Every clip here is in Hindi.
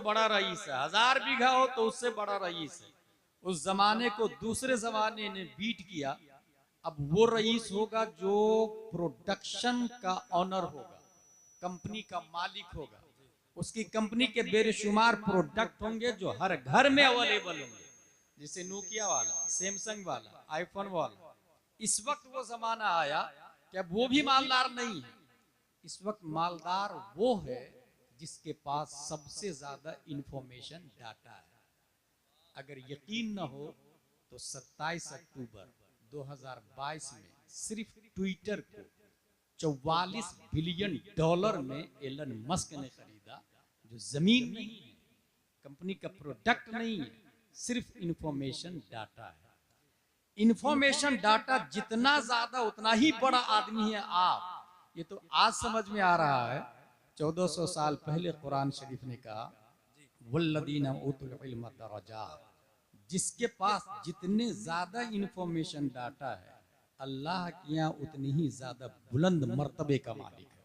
बड़ा रईस है, 1000 बीघा हो तो उससे बड़ा रईस है। उस जमाने को दूसरे जमाने ने बीट किया। अब वो रईस होगा जो प्रोडक्शन का ऑनर होगा, कंपनी का मालिक होगा। उसकी कंपनी के बेशुमार प्रोडक्ट होंगे जो हर घर में अवेलेबल होंगे, जैसे नोकिया वाला, सैमसंग वाला, आईफोन वाला। इस वक्त वो जमाना आया कि अब वो भी मालदार नहीं है। इस वक्त मालदार वो है जिसके पास सबसे ज्यादा इंफॉर्मेशन डाटा है। अगर यकीन न हो तो 27 अक्टूबर 2022 में सिर्फ ट्विटर को $44 बिलियन में एलन मस्क ने खरीदा, जो जमीन नहीं है, कंपनी का प्रोडक्ट नहीं है, सिर्फ इंफॉर्मेशन डाटा है। इंफॉर्मेशन डाटा जितना ज्यादा उतना ही बड़ा आदमी है आप। ये तो आज समझ में आ रहा है। 1400 साल पहले कुरान शरीफ ने कहा वल्लदीना उतुल इल्म दरजात, जिसके पास जितने ज्यादा इंफॉर्मेशन डाटा है अल्लाह के यहाँ उतनी ही ज्यादा बुलंद मर्तबे का मालिक है,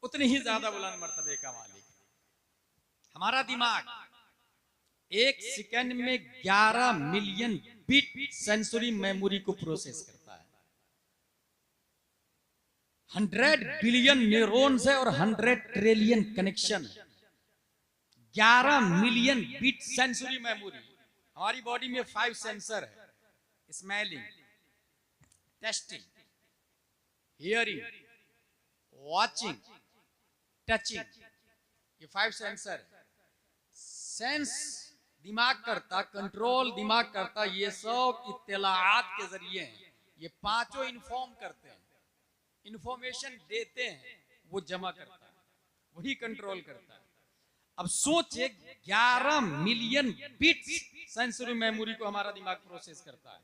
उतनी ही ज्यादा बुलंद मर्तबे का मालिक है। हमारा दिमाग एक सेकंड में 11 मिलियन बिट सेंसरी मेमोरी को प्रोसेस करता है। 100 बिलियन न्यूरॉन्स है और 100 trillion connection. 11 million bit sensory memory. हमारी बॉडी में 5 सेंसर है, smelling, testing, hearing, watching, touching, ये 5 सेंसर है। सेंस दिमाग करता, कंट्रोल दिमाग करता, ये सब इत्तलाआत के जरिए हैं। ये पांचों इन्फॉर्म करते हैं, इंफॉर्मेशन देते हैं, वो जमा करता है, वही कंट्रोल करता है। अब सोचे 11 मिलियन बिट्स सेंसरी मेमोरी को हमारा दिमाग प्रोसेस करता है।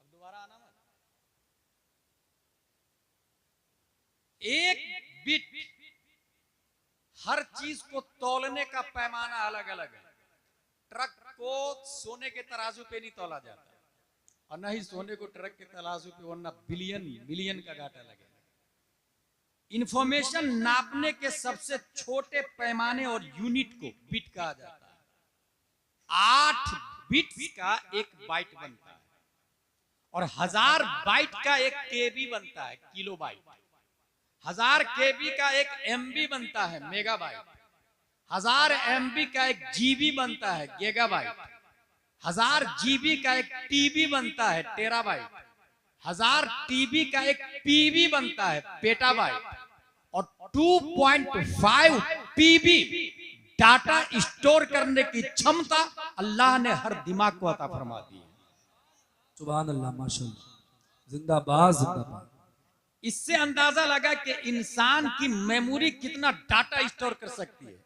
अब दोबारा आना मत। एक बिट, हर चीज को तौलने का पैमाना अलग अलग है। ट्रक को सोने के तराजू पे नहीं तौला जाता और न ही सोने को ट्रक के तराजू पे, वरना बिलियन मिलियन का घाटा लगेगा। इंफॉर्मेशन नापने के सबसे छोटे पैमाने और यूनिट को बिट कहा जाता है। 8 बिट्स का एक बाइट बनता है और 1000 बाइट का एक केबी बनता है, किलो बाइट। 1000 केबी का एक एमबी बनता है, मेगाबाइट। 1000 एमबी का एक जीबी बनता है, गीगाबाइट। 1000 जीबी का एक टीबी बनता है, टेराबाइट। 1000 टीबी का एक पीबी बनता है, पेटाबाइट। और 2.5 पीबी डाटा स्टोर करने की क्षमता अल्लाह ने हर दिमाग को अता फरमा दी है। सुभान अल्लाह, माशाअल्लाह, जिंदाबाद जिंदाबाद। इससे अंदाजा लगा कि इंसान की मेमोरी कितना डाटा स्टोर कर सकती है।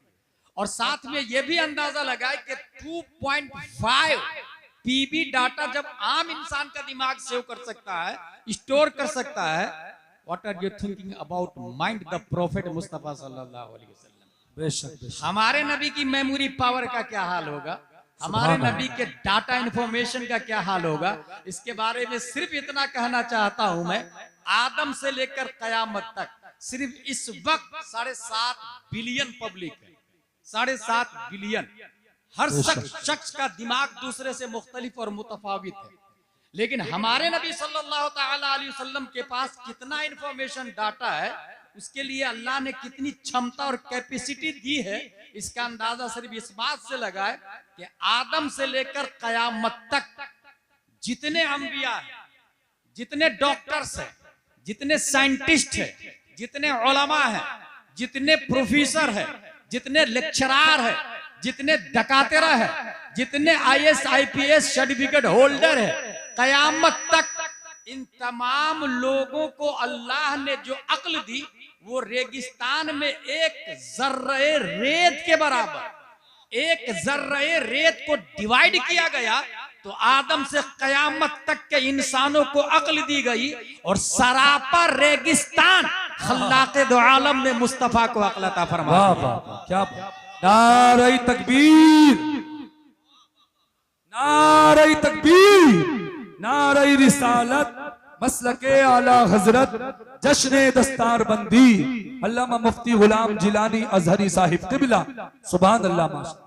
और साथ में यह भी अंदाजा लगा कि 2.5 पीबी डाटा जब आम इंसान का दिमाग सेव कर सकता है, स्टोर कर सकता है, what are you thinking about mind the prophet Mustafa सल्लल्लाहु अलैहि वसल्लम। बेशक हमारे नबी की मेमोरी पावर का क्या हाल होगा, हमारे नबी के डाटा इंफॉर्मेशन का क्या हाल होगा, इसके बारे में सिर्फ इतना कहना चाहता हूं मैं। आदम से लेकर कयामत तक सिर्फ इस वक्त 7.5 बिलियन पब्लिक है, 7.5 बिलियन। हर शख्स का दिमाग दूसरे से मुख्तलिफ और मुतफावित है, लेकिन हमारे नबी सल्लल्लाहु ताला अलैहि वसल्लम के पास कितना इंफॉर्मेशन डाटा है, उसके लिए अल्लाह ने कितनी क्षमता और कैपेसिटी दी है, इसका अंदाजा सिर्फ इस बात से लगा है कि आदम से लेकर कयामत तक जितने अंबिया हैं, जितने डॉक्टर्स हैं, जितने साइंटिस्ट हैं, जितने उलमा हैं, जितने प्रोफेसर हैं, जितने लेक्चरार हैं, जितने डकातेरा है, जितने IAS IPS सर्टिफिकेट होल्डर है, कयामत तक इन तमाम लोगों को अल्लाह ने जो अक्ल दी, वो रेगिस्तान में एक जर्रे रेत के बराबर, एक जर्रे रेत को डिवाइड किया गया तो आदम से कयामत तक के इंसानों को अक्ल दी गई और सरापा रेगिस्तान खल्लाक़े दो आलम ने मुस्तफा को अक्ल अता फरमाया। क्या नारे तकबीर, नारे तकबीर, नारे रिसालत, मसलके आला हजरत जश्न दस्तार बंदी अल्लामा मुफ्ती गुलाम जिलानी अजहरी साहिब क़िबला सुभान अल्लाह माशाअल्लाह।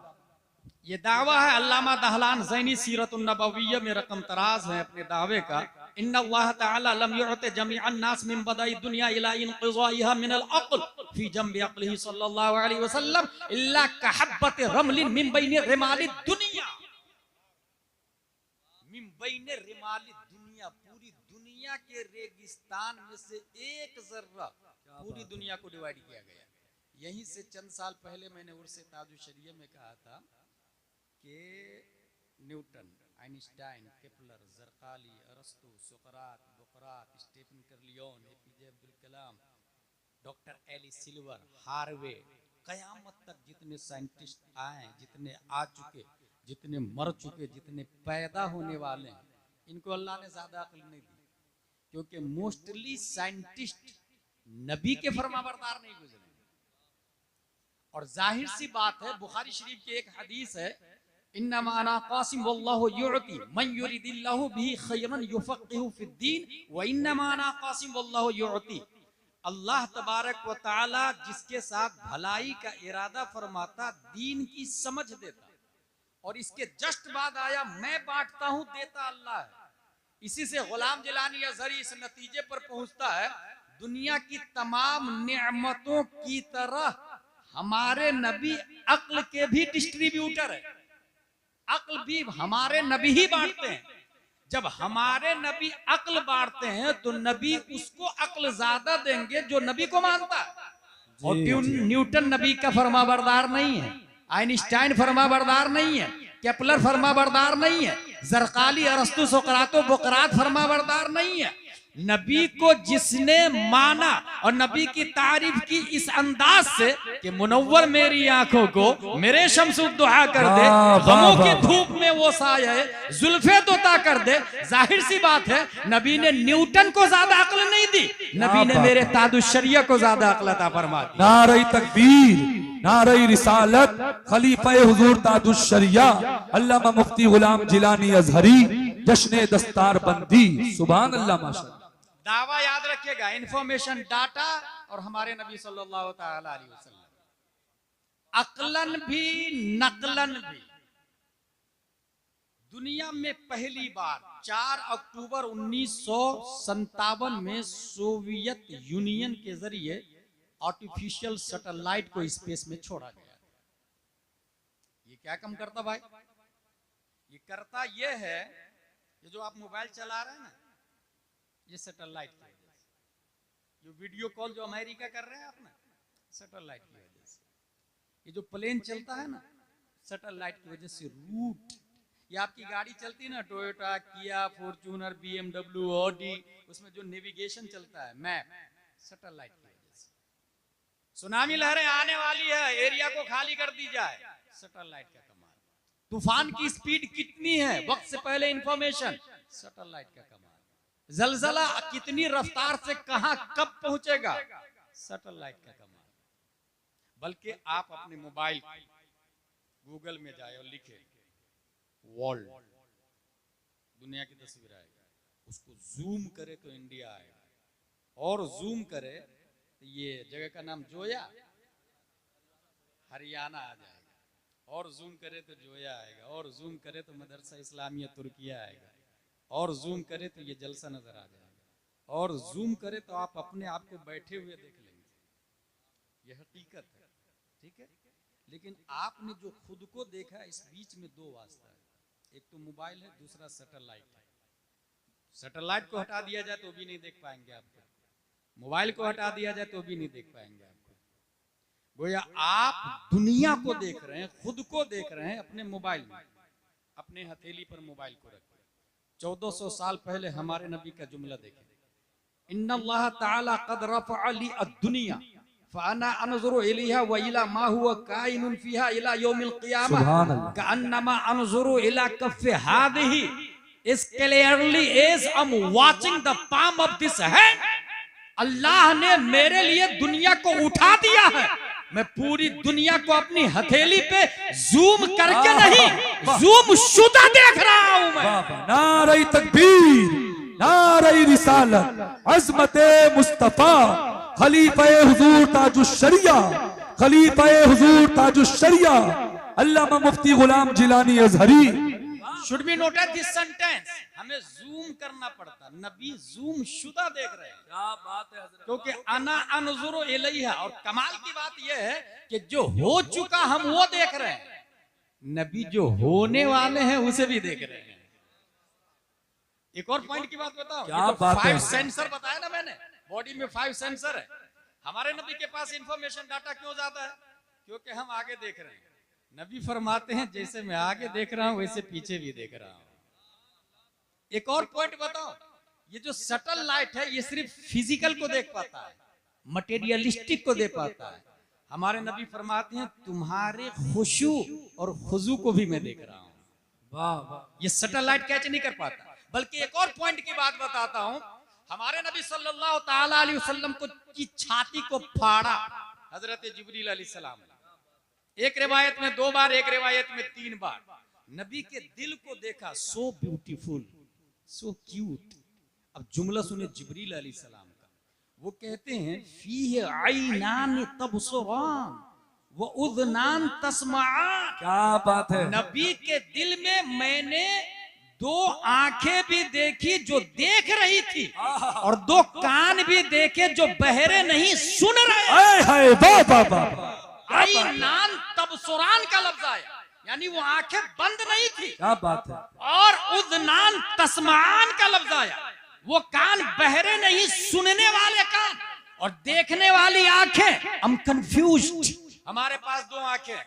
ये दावा है अल्लामा दहलान ज़ैनी सीरतुन नबविय्या में रकम तराज है अपने दावे का। इन्नल्लाह तआला लम युअति जमीअन नास मिन बदाई दुनिया इला इनक़िज़ाइहा मिनल अक़ल फी जंबि अक़लिही सल्लल्लाहु अलैहि वसल्लम इल्ला कहब्बत रमलिन मिन बैनि रिमालिद दुनिया। मिन बैनि रिमालिद दुनिया, पूरी दुनिया के रेगिस्तान में से एक जर्रा पूरी दुनिया को डिवाइड किया गया। यहीं से चंद साल पहले मैंने उर्से ताजुश शरिया में कहा था कि न्यूटन, आइंस्टाइन, केपलर, ज़रक़ाली, अरस्तु, सुक़रात, बुक़रात, Stephen कर्लियोन, APJ Abdul Kalam, doctor Eli silver, Harvey, क़यामत तक जितने साइंटिस्ट आए, जितने आ चुके, जितने मर चुके, जितने पैदा होने वाले हैं, इनको अल्लाह ने ज़्यादा अक्ल नहीं दी, क्योंकि मोस्टली साइंटिस्ट नबी के फरमाबरदार नहीं गुजरे। और जाहिर सी बात है, बुखारी शरीफ की एक हदीस है, इन्नमा अना क़ासिम वल्लाहु युअति मन युरिदिल्लाहु बिही खैरन युफ़क़्क़िहु फ़िद्दीन व इन्नमा अना क़ासिम वल्लाहु युअति। अल्लाह तबारक व तआला जिसके साथ भलाई का इरादा फरमाता दीन की समझ देता। और इसके जस्ट बाद आया मैं बांटता हूं, देता अल्लाह है। इसी से गुलाम जिलानी अज़हरी इस नतीजे पर पहुंचता है, दुनिया की तमाम नेमतों की तरह हमारे नबी अक्ल के भी डिस्ट्रीब्यूटर है। अक्ल भी हमारे नबी ही बांटते हैं। जब हमारे नबी अक्ल बांटते हैं तो नबी उसको अक्ल ज्यादा देंगे जो नबी को मानता है। और न्यूटन नबी का फरमाबरदार नहीं है, आइंस्टाइन फरमाबरदार नहीं है, केपलर फरमाबरदार नहीं है, ज़रक़ाली, अरस्तु, सुक़रातो, बुक़रात फरमाबरदार नहीं है। नबी को जिसने माना और नबी की तारीफ की इस अंदाज से कि मुनव्वर मेरी आंखों को मेरे शम्सुद्दुहा कर दे, गमों की धूप में वो साया है, जुल्फे तोता कर दे, जाहिर सी बात है नबी ने न्यूटन को ज्यादा अक्ल नहीं दी, नबी ने मेरे ताजुश शरिया को ज्यादा अक्ल अता फरमा दी। नारे तकबीर, नारे रिसालत, खलीफा हुजूर ताजुश शरिया अल्लामा मुफ्ती गुलाम जिलानी अजहरी जश्न दस्तार बंदी सुभान अल्लाह माशाअल्लाह। दावा याद रखिएगा, इंफॉर्मेशन डाटा और हमारे नबी सल्लल्लाहु ताला अलैहि वसल्लम, अक्लन भी नकलन भी। दुनिया में पहली बार 4 अक्टूबर 1957 में सोवियत यूनियन के जरिए आर्टिफिशियल सैटेलाइट को स्पेस में छोड़ा गया। ये क्या काम करता भाई? ये करता ये है, ये जो आप मोबाइल चला रहे हैं ना, ये सैटेलाइट की वजह से, जो वीडियो कॉल जो अमेरिका कर रहे हैं आप ना, सैटेलाइट की वजह से। ये जो प्लेन चलता है ना, सैटेलाइट की वजह से रूट, ये आपकी गाड़ी चलती है ना, टोयोटा, किया, फॉर्च्यूनर, BMW, ऑडी, उसमें जो नेविगेशन चलता है, मैप, सैटेलाइट की वजह से। सुनामी लहरें आने वाली है, एरिया को खाली कर दी जाए, सैटेलाइट का कमाल। तूफान की स्पीड कितनी है, वक्त से पहले इंफॉर्मेशन, सैटेलाइट का कमाल। जलजला कितनी रफ्तार से कहां कब पहुंचेगा, सैटेलाइट का कमाल। बल्कि आप अपने मोबाइल गूगल में जाए और लिखे वर्ल्ड, दुनिया की तस्वीर आएगी, उसको जूम करे तो इंडिया आएगा, और जूम करे तो ये जगह का नाम जोया, हरियाणा आ जाएगा, और जूम करे तो जोया आएगा, और जूम करे तो मदरसा इस्लामिया तुर्किया आएगा, और जूम करे तो ये जलसा नजर आ जाएगा, और जूम करे तो आप अपने आप को बैठे हुए देख लेंगे। यह हकीकत है, ठीक है। लेकिन आपने जो खुद को देखा, इस बीच में 2 वास्ता है, एक तो मोबाइल है, दूसरा सैटेलाइट है। सैटेलाइट को हटा दिया जाए तो भी नहीं देख पाएंगे आपको, मोबाइल को हटा दिया जाए तो भी नहीं देख पाएंगे आपको। गोया आप दुनिया को देख रहे हैं, खुद को देख रहे हैं अपने मोबाइल में, अपने हथेली पर मोबाइल को रखें। 1400 साल पहले हमारे नबी का जुमला देखें, इन्नल्लाह ताला क़द रफ़अ ली अद-दुनिया फ़अना अनज़ुरु इलैहा व इला मा हुवा काइनुन फ़ीहा इला यौमिल क़ियामह कअन्नमा अनज़ुरु इला कफ़्फ़ि हादिही is clearly as I am watching the palm of this hand. Allah ने मेरे लिए दुनिया को उठा दिया है, मैं पूरी दुनिया को अपनी हथेली पे जूम करके नहीं, जूम शुदा देख रहा हूं मैं। नारे तकबीर, नारे रिसालत अज़मत मुस्तफा खलीफा हुजूर ताजुश्शरिया खलीफा हुजूर ताजुश्शरिया अल्लामा मुफ्ती Ghulam Jilani Azhari. Should be noted this sentence, हमें जूम करना पड़ता, नबी जूम शुदा देख रहे हैं। क्या बात है हज़रत, क्योंकि अना अनजुरु इलैहा, और कमाल की बात यह है कि जो हो चुका हम वो देख रहे हैं, नबी जो होने वाले हैं उसे भी देख रहे हैं। एक और पॉइंट की बात बताओ, क्या बात है? 5 सेंसर बताया ना मैंने, बॉडी में 5 सेंसर है। हमारे नबी के पास इंफॉर्मेशन डाटा क्यों ज्यादा है? क्योंकि हम आगे देख रहे हैं। नबी फरमाते हैं जैसे मैं आगे देख रहा हूं वैसे पीछे भी देख रहा हूं। एक और पॉइंट बताओ, ये जो सटल लाइट है ये सिर्फ फिजिकल को देख पाता है, मटेरियलिस्टिक को देख पाता है। हमारे नबी फरमाते हैं तुम्हारे खुशू और खुजू को भी मैं देख रहा हूं। वाह वाह, ये सैटेलाइट कैच नहीं कर पाता। बल्कि एक और पॉइंट की बात बताता हूं, हमारे नबी सल्लल्लाहु ताला अलैहि वसल्लम को की छाती को फाड़ा हजरत जिब्रील अलैहिस्सलाम ने। एक रिवायत में 2 बार, एक रिवायत में 3 बार। नबी के दिल को देखा, सो ब्यूटीफुल, सो क्यूट। अब जुमला सुने जिब्रील अलैहिस्सलाम का, वो कहते हैं फीह आइनान तबसुरान व उज़नान तस्माआन। क्या बात है, नबी के दिल में मैंने 2 आंखें भी देखी जो देख रही थी, और 2 कान भी देखे जो बहरे नहीं सुन रहे। हाय हाय, वाह वाह वाह, आइनान तबसुरान का लफ्ज आया, यानी वो आंखें बंद नहीं थी। क्या बात है, और उज़नान तस्माआन का लफ्ज आया, वो कान बहरे नहीं, सुनने वाले कान और देखने वाली आंखें। हम कंफ्यूज्ड, हमारे पास 2 आंखें,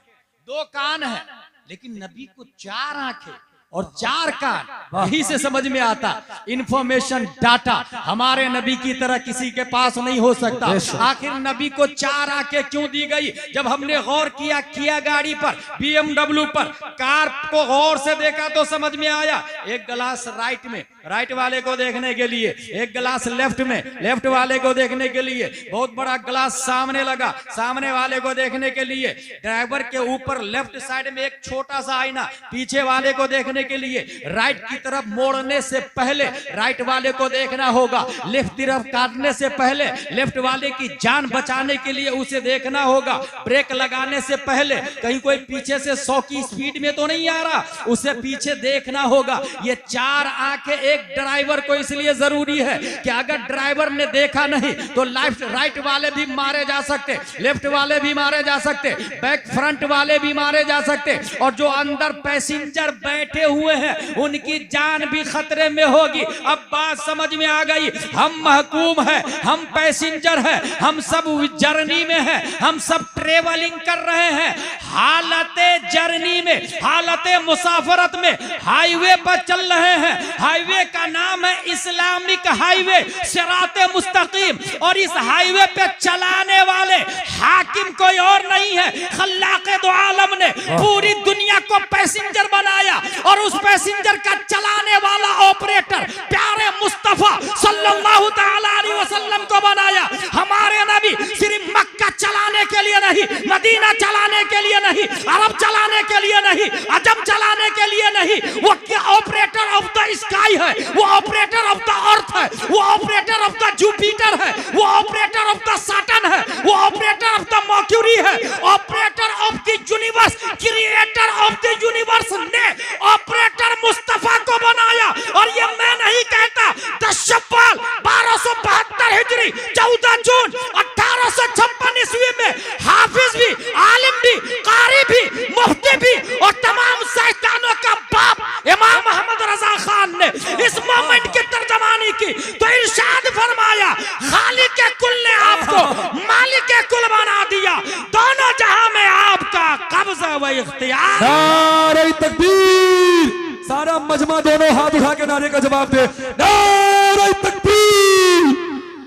2 कान हैं, लेकिन नबी को 4 आंखें और 4 कान। यही से समझ में आता इंफॉर्मेशन डाटा हमारे नबी की तरह किसी के पास नहीं हो सकता। आखिर नबी को 4 आंखें क्यों दी गई? जब हमने गौर किया गाड़ी पर, BMW पर, कार को गौर से देखा तो समझ में आया, एक गिलास राइट में, राइट वाले को देखने के लिए, एक गिलास लेफ्ट में, लेफ्ट वाले को देखने के लिए, बहुत बड़ा गिलास सामने लगा, सामने वाले को देखने के लिए। ड्राइवर के ऊपर लेफ्ट साइड में एक छोटा सा आईना, पीछे वाले को देखने के लिए। राइट की तरफ मोड़ने से पहले राइट वाले को देखना होगा, लेफ्ट तरफ काटने से पहले लेफ्ट वाले की जान बचाने के लिए उसे देखना होगा। ब्रेक लगाने से पहले कहीं कोई पीछे से 100 की स्पीड में तो नहीं आ रहा, उसे पीछे देखना होगा। ये 4 आंखें एक ड्राइवर को इसलिए जरूरी है कि अगर ड्राइवर ने देखा नहीं तो लेफ्ट राइट वाले भी मारे जा सकते, लेफ्ट वाले भी मारे जा सकते, बैक फ्रंट वाले भी मारे जा सकते, और जो अंदर पैसेंजर बैठे हुए हैं उनकी जान भी खतरे में होगी। अब बात समझ में आ गई, हम महकूम है, हम पैसेंजर है, हम सब जर्नी में है, हम सब ट्रेवलिंग कर रहे हैं। हालते जर्नी में, हालते मुसाफरत में हाईवे पर चल रहे हैं। हाईवे का नाम है इस्लामिक हाईवे सिराते मुस्तकीम, और इस हाईवे पे चलाने वाले हाकिम कोई और नहीं है, खल्लाके दो आलम ने पूरी दुनिया को पैसेंजर बनाया, और उस पैसेंजर का चलाने वाला ऑपरेटर प्यारे मुस्तफा सल्लल्लाहु ताला अलैहि वसल्लम को बनाया। हमारे नबी सिर्फ मक्का चलाने के लिए नहीं, मदीना चलाने के लिए नहीं, अरब चलाने के लिए नहीं, अजम चलाने के लिए नहीं, वो क्या ऑपरेटर ऑफ द स्काई है, वो ऑपरेटर ऑफ द अर्थ है, वो ऑपरेटर ऑफ द जुपिटर है, वो ऑपरेटर ऑफ द सैटर्न है, वो ऑपरेटर ऑफ द मर्क्यूरी है, operator of the universe, creator of the universe ने ऑपरेटर मुस्तफा को बनाया। और ये मैं नहीं कहता, 10 शव्वाल 1272 हिजरी 14 जून 1856 ईस्वी में हाफिज भी, आलिम भी, कारी भी, मुफ्ती भी और तमाम शैतानों का बाप इमाम अहमद रजा खान ने इस मोमेंट की तर्जमानी की तो इरशाद फरमाया, खालिक के कुल ने आपको मालिक के कुल बना दिया, दोनों जहां में आपका कब्जा व इख्तियार। नारे तकबीर, सारा मजमा दोनों हाथ उठा के नारे का जवाब दे। नारे तकबीर,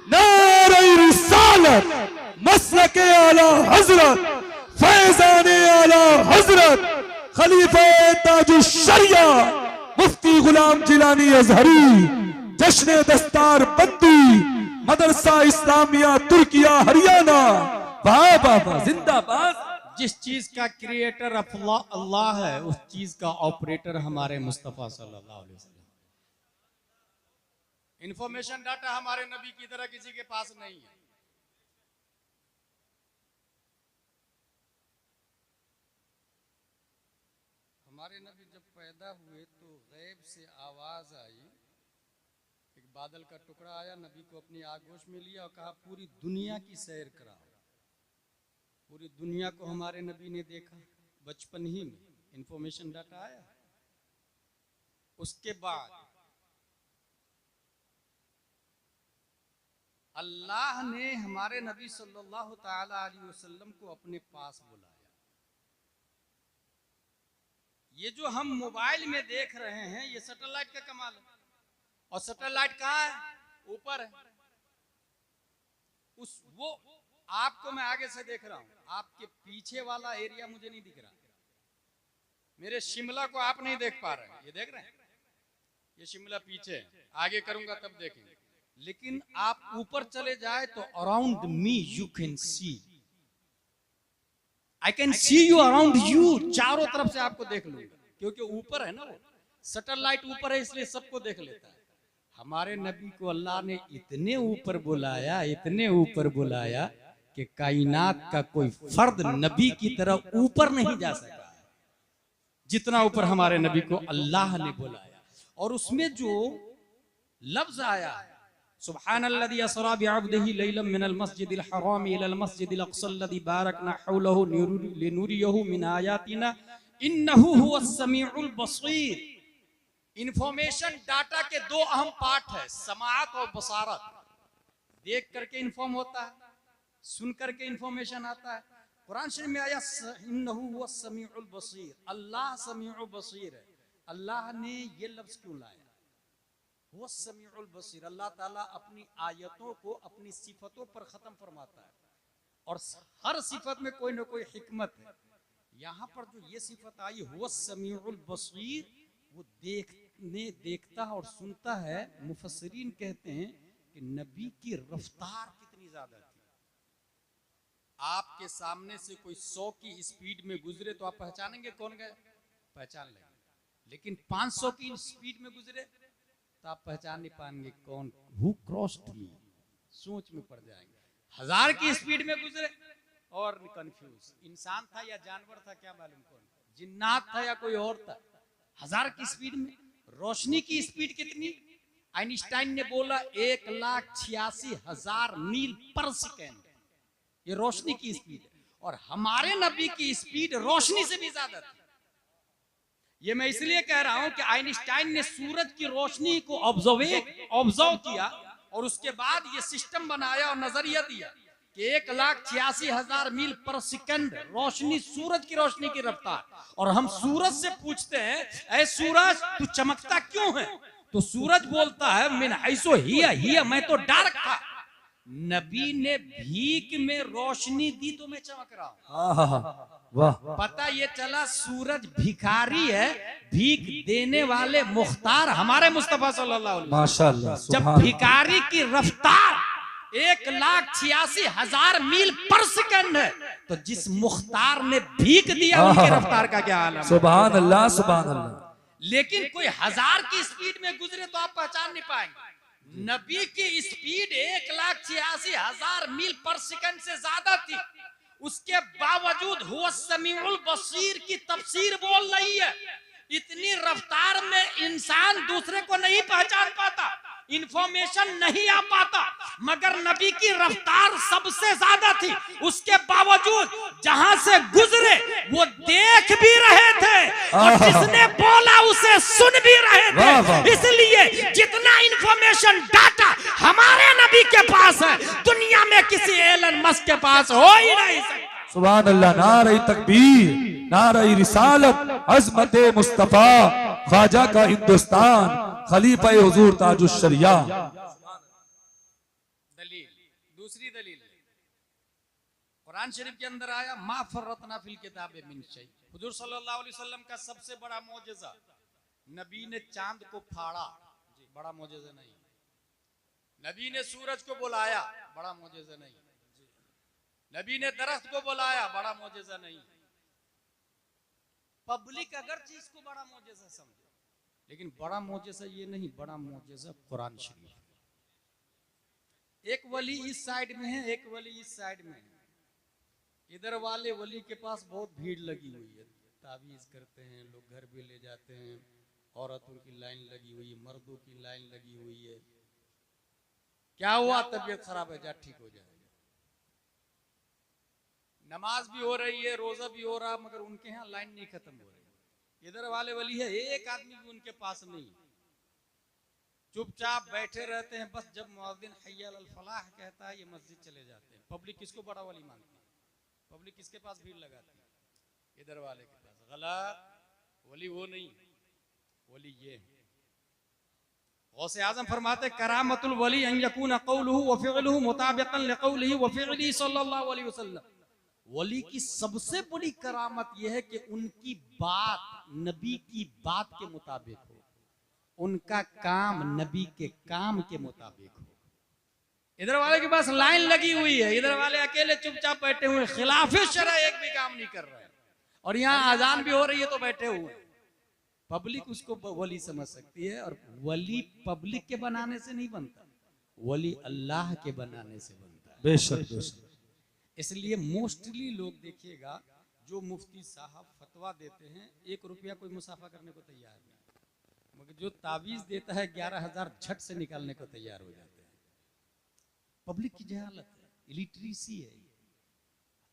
नारे रिसालत, मसलके आला हजरत, फैजाने आला हजरत, खलीफा ताजुश्शरिया मुफ्ती गुलाम जिलानी अज़हरी, जश्न दस्तार बंदी, मदरसा इस्लामिया तुर्किया हरियाणा। वाह वाह वाह, जिंदाबाद। जिस चीज का क्रिएटर अल्लाह है, उस चीज का ऑपरेटर हमारे मुस्तफा सल्लल्लाहु अलैहि वसल्लम। इंफॉर्मेशन डाटा हमारे नबी की तरह किसी के पास नहीं है। हमारे नबी जब पैदा हुए तो गैब से आवाज आई, एक बादल का टुकड़ा आया, नबी को अपनी आगोश में लिया और कहा पूरी दुनिया की सैर कराओ। पूरी दुनिया को हमारे नबी ने देखा बचपन ही में, इंफॉर्मेशन डाटा आया। उसके बाद अल्लाह ने हमारे नबी सल्लल्लाहु ताला अलैहि वसल्लम को अपने पास बुलाया। ये जो हम मोबाइल में देख रहे हैं ये सैटेलाइट का कमाल है। और सैटेलाइट कहाँ है? ऊपर है। वो आपको मैं आगे से देख रहा हूं, आपके पीछे वाला एरिया मुझे नहीं दिख रहा। मेरे शिमला को आप नहीं देख पा रहे हैं, ये देख रहे हैं? ये शिमला पीछे है, आगे करूंगा तब देखेंगे। लेकिन आप ऊपर चले जाए तो around me you can see, I can see you around you, चारों तरफ से आपको देख लूंगा, क्योंकि ऊपर है ना, वो सैटेलाइट ऊपर है इसलिए सबको देख लेता है। हमारे नबी को अल्लाह ने इतने ऊपर बुलाया, इतने ऊपर बुलाया कि कायनात का कोई फर्द नबी की तरह ऊपर नहीं जा सका जितना ऊपर हमारे नबी को अल्लाह ने बुलाया। और उसमें जो लफ्ज आया सुब्हानल्लज़ी अस्रा बिअब्दिही लैलन मिनल मस्जिदिल हराम इलल मस्जिदिल अक़सल्लज़ी बारकना हौलहु लिनुरियहु मिन आयातिना इन्नहु हुवस समीउल बसीर। इंफॉर्मेशन डाटा के दो अहम पार्ट है, समाअत और बसारत। देख करके इंफॉर्म होता है, सुन करके इंफॉर्मेशन आता है। कुरान शरीफ में आया इन्नहु हुवस समीउल बसीर, अल्लाह समीउल बसीर है। अल्लाह ने ये लफ्ज क्यों लाया? वो समीउल बसीर, अल्लाह ताला अपनी आयतों को अपनी सिफतों पर खत्म फरमाता है और हर सिफत में कोई ना कोई हिकमत है। यहाँ पर जो ये सिफत आई हुवा समीउल बसीर, वो देखता और सुनता है। मुफस्सिरीन कहते हैं कि नबी की रफ्तार कितनी ज्यादा थी। आपके सामने से कोई 100 की स्पीड में गुजरे तो आप पहचानेंगे कौन गए? पहचान लेंगे। लेकिन 500 की स्पीड में गुजरे तो आप पहचान नहीं पाएंगे कौन, हु क्रॉस्ड मी, सोच में पड़ जाएंगे। 1000 की स्पीड में गुजरे और कंफ्यूज, इंसान था या जानवर था क्या मालूम, कौन जिन्नात था या कोई और था। 1000 की स्पीड में, रोशनी की स्पीड कितनी? आइंस्टाइन ने बोला 1,86,000 मील पर सेकेंड, ये रोशनी की स्पीड है। और हमारे नबी की स्पीड रोशनी से भी ज्यादा थी। ये मैं इसलिए कह रहा हूं कि आइंस्टाइन ने सूरज की रोशनी को ऑब्जर्व किया और उसके बाद ये सिस्टम बनाया और नजरिया दिया कि 1,86,000 मील पर सेकंड रोशनी, सूरज की रोशनी की रफ्तार। और हम सूरज से पूछते हैं ऐ सूरज तू चमकता क्यों है? तो सूरज बोलता है मिन हैसो हिया, मैं तो डार्क था। नबी ने भीख में रोशनी दी तो मैं चमक रहा हूं। वाह, पता ये चला सूरज भिखारी है, भीख देने वाले मुख्तार हमारे मुस्तफा सल्लल्लाहु अलैहि वसल्लम। माशाअल्लाह। जब भिखारी की रफ्तार 1,86,000 मील पर सेकंड है तो जिस मुख्तार ने भीख दिया उनकी रफ्तार का क्या हाल है? सुभान अल्लाह, सुभान अल्लाह। लेकिन कोई 1000 की स्पीड में गुजरे तो आप पहचान नहीं पाएंगे। नबी की स्पीड 1,86,000 मील पर सेकंड से ज्यादा थी। उसके बावजूद हुवा समीउल बसीर की तफसीर बोल रही है। इतनी रफ्तार में इंसान दूसरे को नहीं पहचान पाता, इंफॉर्मेशन नहीं आ पाता, मगर नबी की रफ्तार सबसे ज्यादा थी। उसके बावजूद जहां से गुजरे वो देख भी रहे थे और जिसने बोला उसे सुन भी रहे थे। इसलिए जितना इंफॉर्मेशन डाटा हमारे नबी के पास है दुनिया में किसी एलन मस्क के पास हो ही नहीं सकता। सुभान अल्लाह। नारे तकबीर, नारे रिसालत, अज़मत मुस्तफा, ख्वाजा का हिंदुस्तान, खलीफा हुजूर ताजुश शरिया। दलील, दूसरी दलील कुरान शरीफ के अंदर आया मा फर्रतना फिल किताब मिन शै। हुजूर सल्लल्लाहु अलैहि वसल्लम का सबसे बड़ा मौजज़ा, नबी ने चांद को फाड़ा, बड़ा मौजज़ा नहीं। नबी ने सूरज को बुलाया, बड़ा मौजज़ा नहीं। नबी ने दरख्त को बुलाया, बड़ा मौजज़ा नहीं। पब्लिक अगर चीज को बड़ा मौजज़ा समझे, लेकिन बड़ा मौजज़ा ये नहीं, बड़ा मौजज़ा कुरान शरीफ। एक वली इस साइड में है, एक वली इस साइड में है। इधर वाले वली के पास बहुत भीड़ लगी हुई है, ताबीज करते हैं लोग, घर भी ले जाते हैं, औरतों की लाइन लगी हुई है, मर्दों की लाइन लगी हुई है। क्या हुआ? तबीयत खराब है, जा ठीक हो जाएगा। नमाज भी हो रही है, रोजा भी हो रहा, मगर उनके यहाँ लाइन नहीं खत्म हो रही। इधर वाले वली है, एक आदमी भी उनके पास नहीं, चुपचाप बैठे रहते हैं। बस जब मुअज्जिन हय्या अल फलाह कहता है, ये मस्जिद चले जाते हैं। पब्लिक किसको बड़ा वली मानती है? पब्लिक किसके पास भीड़ लगाती है? इधर वाले के पास। गलत, वली वो नहीं, वली ये है। गौसे आजम फरमाते करामतुल वली अन यकून क़ौलुहु व फ़िअलुहु मुताबिक़न लिक़ौलिही व फ़िअलिही सल्लल्लाहु अलैहि वसल्लम। वली की सबसे बड़ी करामत यह है कि उनकी बात नबी की बात के मुताबिक हो, उनका काम नबी के काम के मुताबिक हो। इधर वाले के पास लाइन लगी हुई है, इधर वाले अकेले चुपचाप बैठे हुए, खिलाफे शरअ एक भी काम नहीं कर रहे हैं, और यहाँ आजान भी हो रही है तो बैठे हुए हैं। पब्लिक उसको वली समझ सकती है, और वली पब्लिक के बनाने से नहीं बनता, वली अल्लाह के बनाने से बनता है। बेशक बेशक। इसलिए मोस्टली लोग देखिएगा, जो मुफ्ती साहब फतवा देते हैं, 1 रुपया कोई मुसाफा करने को तैयार नहीं, मगर जो तावीज देता है 11,000 झट से निकालने को तैयार हो जाते हैं। पब्लिक की जहालत है, इलिटरेसी है,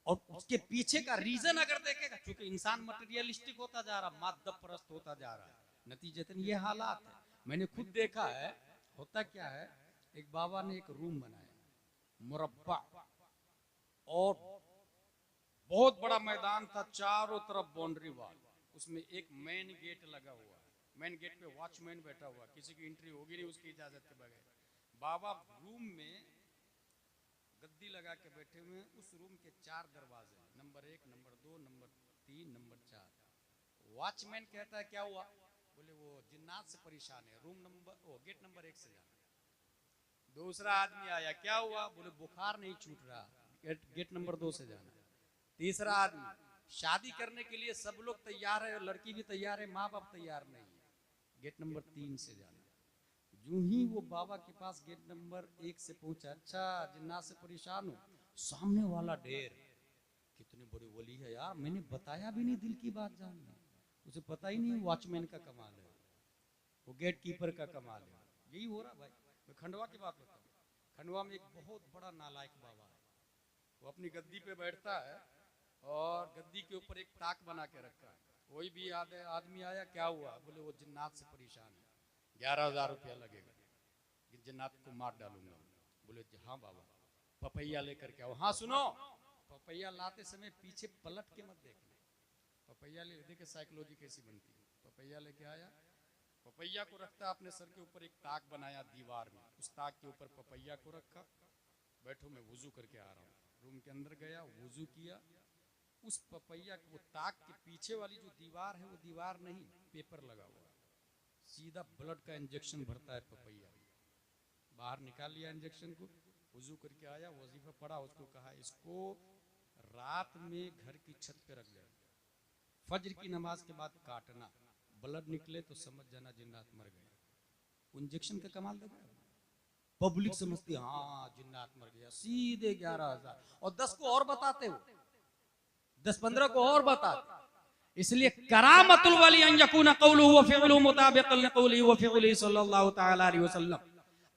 और उसके पीछे का रीजन अगर देखेगा, क्योंकि इंसान मटेरियलिस्टिक होता जा रहा, माद्दा परस्त होता जा रहा है, नतीजतन ये हालात है। मैंने खुद देखा है। होता क्या है, एक बाबा ने एक रूम बनाया, मुरब्बा, और बहुत बड़ा मैदान था, चारों तरफ बाउंड्री वाल, उसमें एक मेन गेट लगा हुआ है, मेन गेट पे वॉचमैन बैठा हुआ, किसी की एंट्री होगी नहीं उसकी इजाजत के बगैर। बाबा रूम में गद्दी लगा के बैठे हुए हैं। उस रूम के 4 दरवाजे, number 1, number 2, number 3, number 4। Watchman कहता है क्या हुआ? बोले वो जिन्नात से परेशान है, रूम नंबर गेट नंबर 1 से जाना। दूसरा आदमी आया, क्या हुआ? बोले बुखार नहीं छूट रहा, गेट नंबर 2 से जाना। तीसरा आदमी, शादी करने के लिए सब लोग तैयार है, लड़की भी तैयार है, माँ बाप तैयार नहीं है, गेट नंबर 3 से जाना। यूं ही वो बाबा के पास गेट नंबर 1 से पहुंचा। अच्छा, जिन्नात से परेशान हो, सामने वाला ढेर, कितने बड़े वली है यार, मैंने बताया भी नहीं दिल की बात जानने, उसे पता ही नहीं वॉचमैन का कमाल है, वो गेट कीपर का कमाल है। यही हो रहा भाई। मैं खंडवा की बात बताऊं, खंडवा में एक बहुत बड़ा नालायक बाबा है। वो अपनी गद्दी पे बैठता है, और गद्दी के ऊपर एक ताक बना के रखा है। कोई भी आदमी आया, क्या हुआ? बोले वो जिन्नात से परेशान है, 11,000 रुपया लगेगा, जिन्नात को मार डालूंगा। बोले हाँ बाबा, पपैया लेकर के आओ। हाँ सुनो, पपैया लाते समय पीछे पलट के मत देखना, पपैया ले देखे साइकोलॉजी कैसी बनती है। पपैया लेके आया, पपैया को रखता अपने सर के ऊपर, एक ताक बनाया दीवार में, उस ताक के ऊपर पपैया को रखा। बैठो मैं वुजू करके आ रहा हूँ। रूम के अंदर गया, वुजू किया, उस पपैया को, ताक के पीछे वाली जो दीवार है, वो दीवार नहीं, पेपर लगा हुआ, सीधा ब्लड का इंजेक्शन भरता है पपैया। बाहर निकाल लिया इंजेक्शन को, वुजू करके आया, वजीफा पढ़ा, उसको कहा इसको रात में घर की छत पे रख देना, फज्र की नमाज के बाद काटना, ब्लड निकले तो समझ जाना जिन्नात मर गए। इंजेक्शन का कमाल देखा। पब्लिक समझती हाँ जिन्नात मर गया, सीधे 11,000, और 10 को और बताते हो, 10-15 को और बताते। इसलिए करामतुल वली अन यकून क़ौलुहु व फ़िअलुहु मुताबिक़न लिक़ौलिही व फ़िअलिही सल्लल्लाहु तआला अलैहि वसल्लम।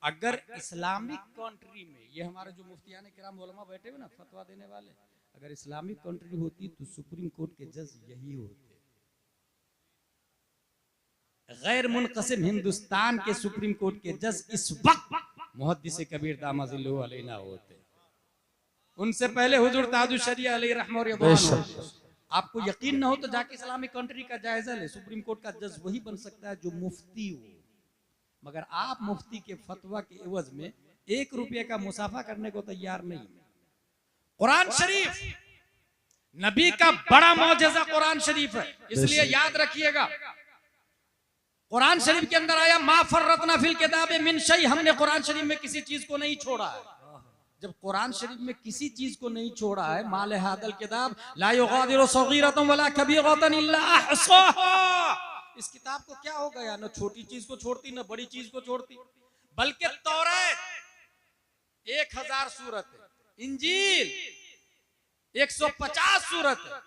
अगर इस्लामिक कंट्री में, ये हमारे जो मुफ्तियान किराम उलमा बैठे हुए ना फतवा देने वाले, अगर इस्लामिक कंट्री होती तो सुप्रीम कोर्ट के जज यही होते। गैर मुनक़सिम हिंदुस्तान के सुप्रीम कोर्ट के जज इस वक्त मुहद्दिस कबीर दामजिल्लुहु अलैना होते। उनसे पहले हुजूर ताजुश शरिया अलैहि रहमह व रिज़वान। आपको यकीन ना हो तो जाके इस्लामिक कंट्री का जायजा ले, सुप्रीम कोर्ट का जज वही बन सकता है जो मुफ्ती हो। मगर आप मुफ्ती के फतवा के एवज में 1 रुपये का मुसाफा करने को तैयार नहीं। कुरान शरीफ, नबी का बड़ा मौजज़ा कुरान शरीफ है, इसलिए याद रखिएगा। कुरान शरीफ के अंदर आया मा फर्रतना फिल किताबि मिन शै, हमने कुरान शरीफ में किसी चीज को नहीं छोड़ा है। जब कुरान शरीफ में किसी चीज को नहीं छोड़ा है, माले हादल किताब ला युगादिरु सगीरतन वला कबीरतन इल्ला अहसाहा, इस किताब को क्या हो गया, न छोटी चीज को छोड़ती न बड़ी चीज को छोड़ती। बल्कि तौरात 1000 सूरत है, इंजील 150 सूरत है।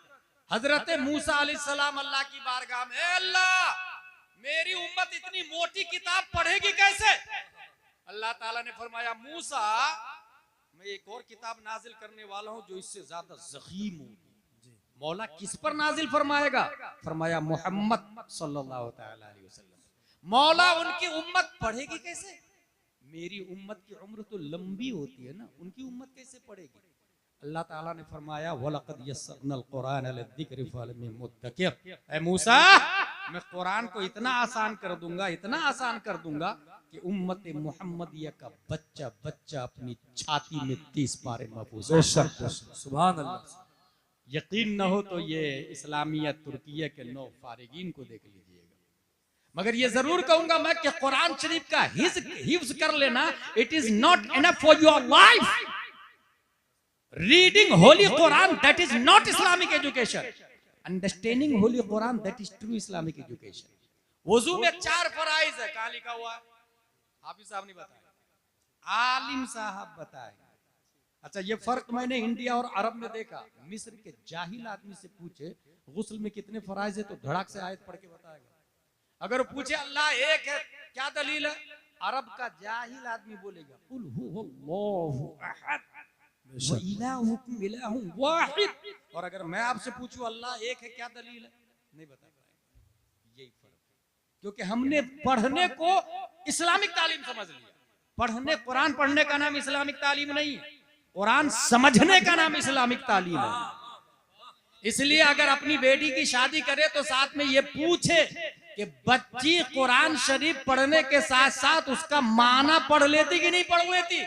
हजरत मूसा अलैहिस्सलाम अल्लाह की बारगाह में, अल्लाह मेरी उम्मत इतनी मोटी किताब पढ़ेगी कैसे? अल्लाह ताला ने फरमाया, मूसा मैं एक और किताब नाजिल करने वाला हूं जो इससे ज्यादा ज़ख़ीम होगी। मौला किस पर नाजिल फरमाएगा? फरमाया मोहम्मद सल्लल्लाहु अलैहि वसल्लम। मौला उनकी उम्मत पढ़ेगी कैसे? मेरी उम्मत की उम्र तो लंबी होती है ना, उनकी उम्मत कैसे पढ़ेगी? अल्लाह ताला ने फरमाया वलक़द यस्सरनल कुरान लिज़्ज़िक्रि फ़हल मिन मुद्दकिर। ऐ मूसा मैं कुरान को इतना आसान कर दूंगा, इतना आसान कर दूंगा कि उम्मत मुहम्मदिया का बच्चा बच्चा अपनी छाती में 30 पारे महफूज। सुभान अल्लाह। यकीन न हो तो ये इस्लामिया तुर्किया के 9 फारिगीन को देख लीजिएगा। मगर ये जरूर कहूंगा मैं कि कुरान शरीफ का हिफ्ज कर लेना, it is not enough for your life. Reading holy Quran that is not Islamic education. Understanding holy Quran that is true Islamic education. वुजू में 4 फराइज है, कहां लिखा हुआ है? हाफिज साहब नहीं बताया, आलिम साहब बताए। अच्छा, ये फर्क मैंने इंडिया और अरब में देखा। मिस्र के जाहिल आदमी से पूछे गुस्ल में कितने फराइज है तो धड़ाक से आयत पढ़ के बताएगा। अगर पूछे अल्लाह एक है, क्या दलील है? अरब का जाहिल आदमी बोलेगा कुल हुवल्लाहु अहद व इलाहुकुम इलाहुन वाहिद। और अगर मैं आपसे पूछूं अल्लाह एक है, क्या दलील है? नहीं बता पाएंगे। यही फर्क, क्योंकि हमने पढ़ने को इस्लामिक तालीम समझ लिया। पढ़ने, कुरान पढ़ने का नाम इस्लामिक तालीम नहीं है, कुरान समझने का नाम इस्लामिक तालीम है। इसलिए अगर अपनी बेटी की शादी करे तो साथ में ये पूछे कि बच्ची कुरान शरीफ पढ़ने के साथ साथ उसका माना पढ़ लेती कि नहीं पढ़ लेती,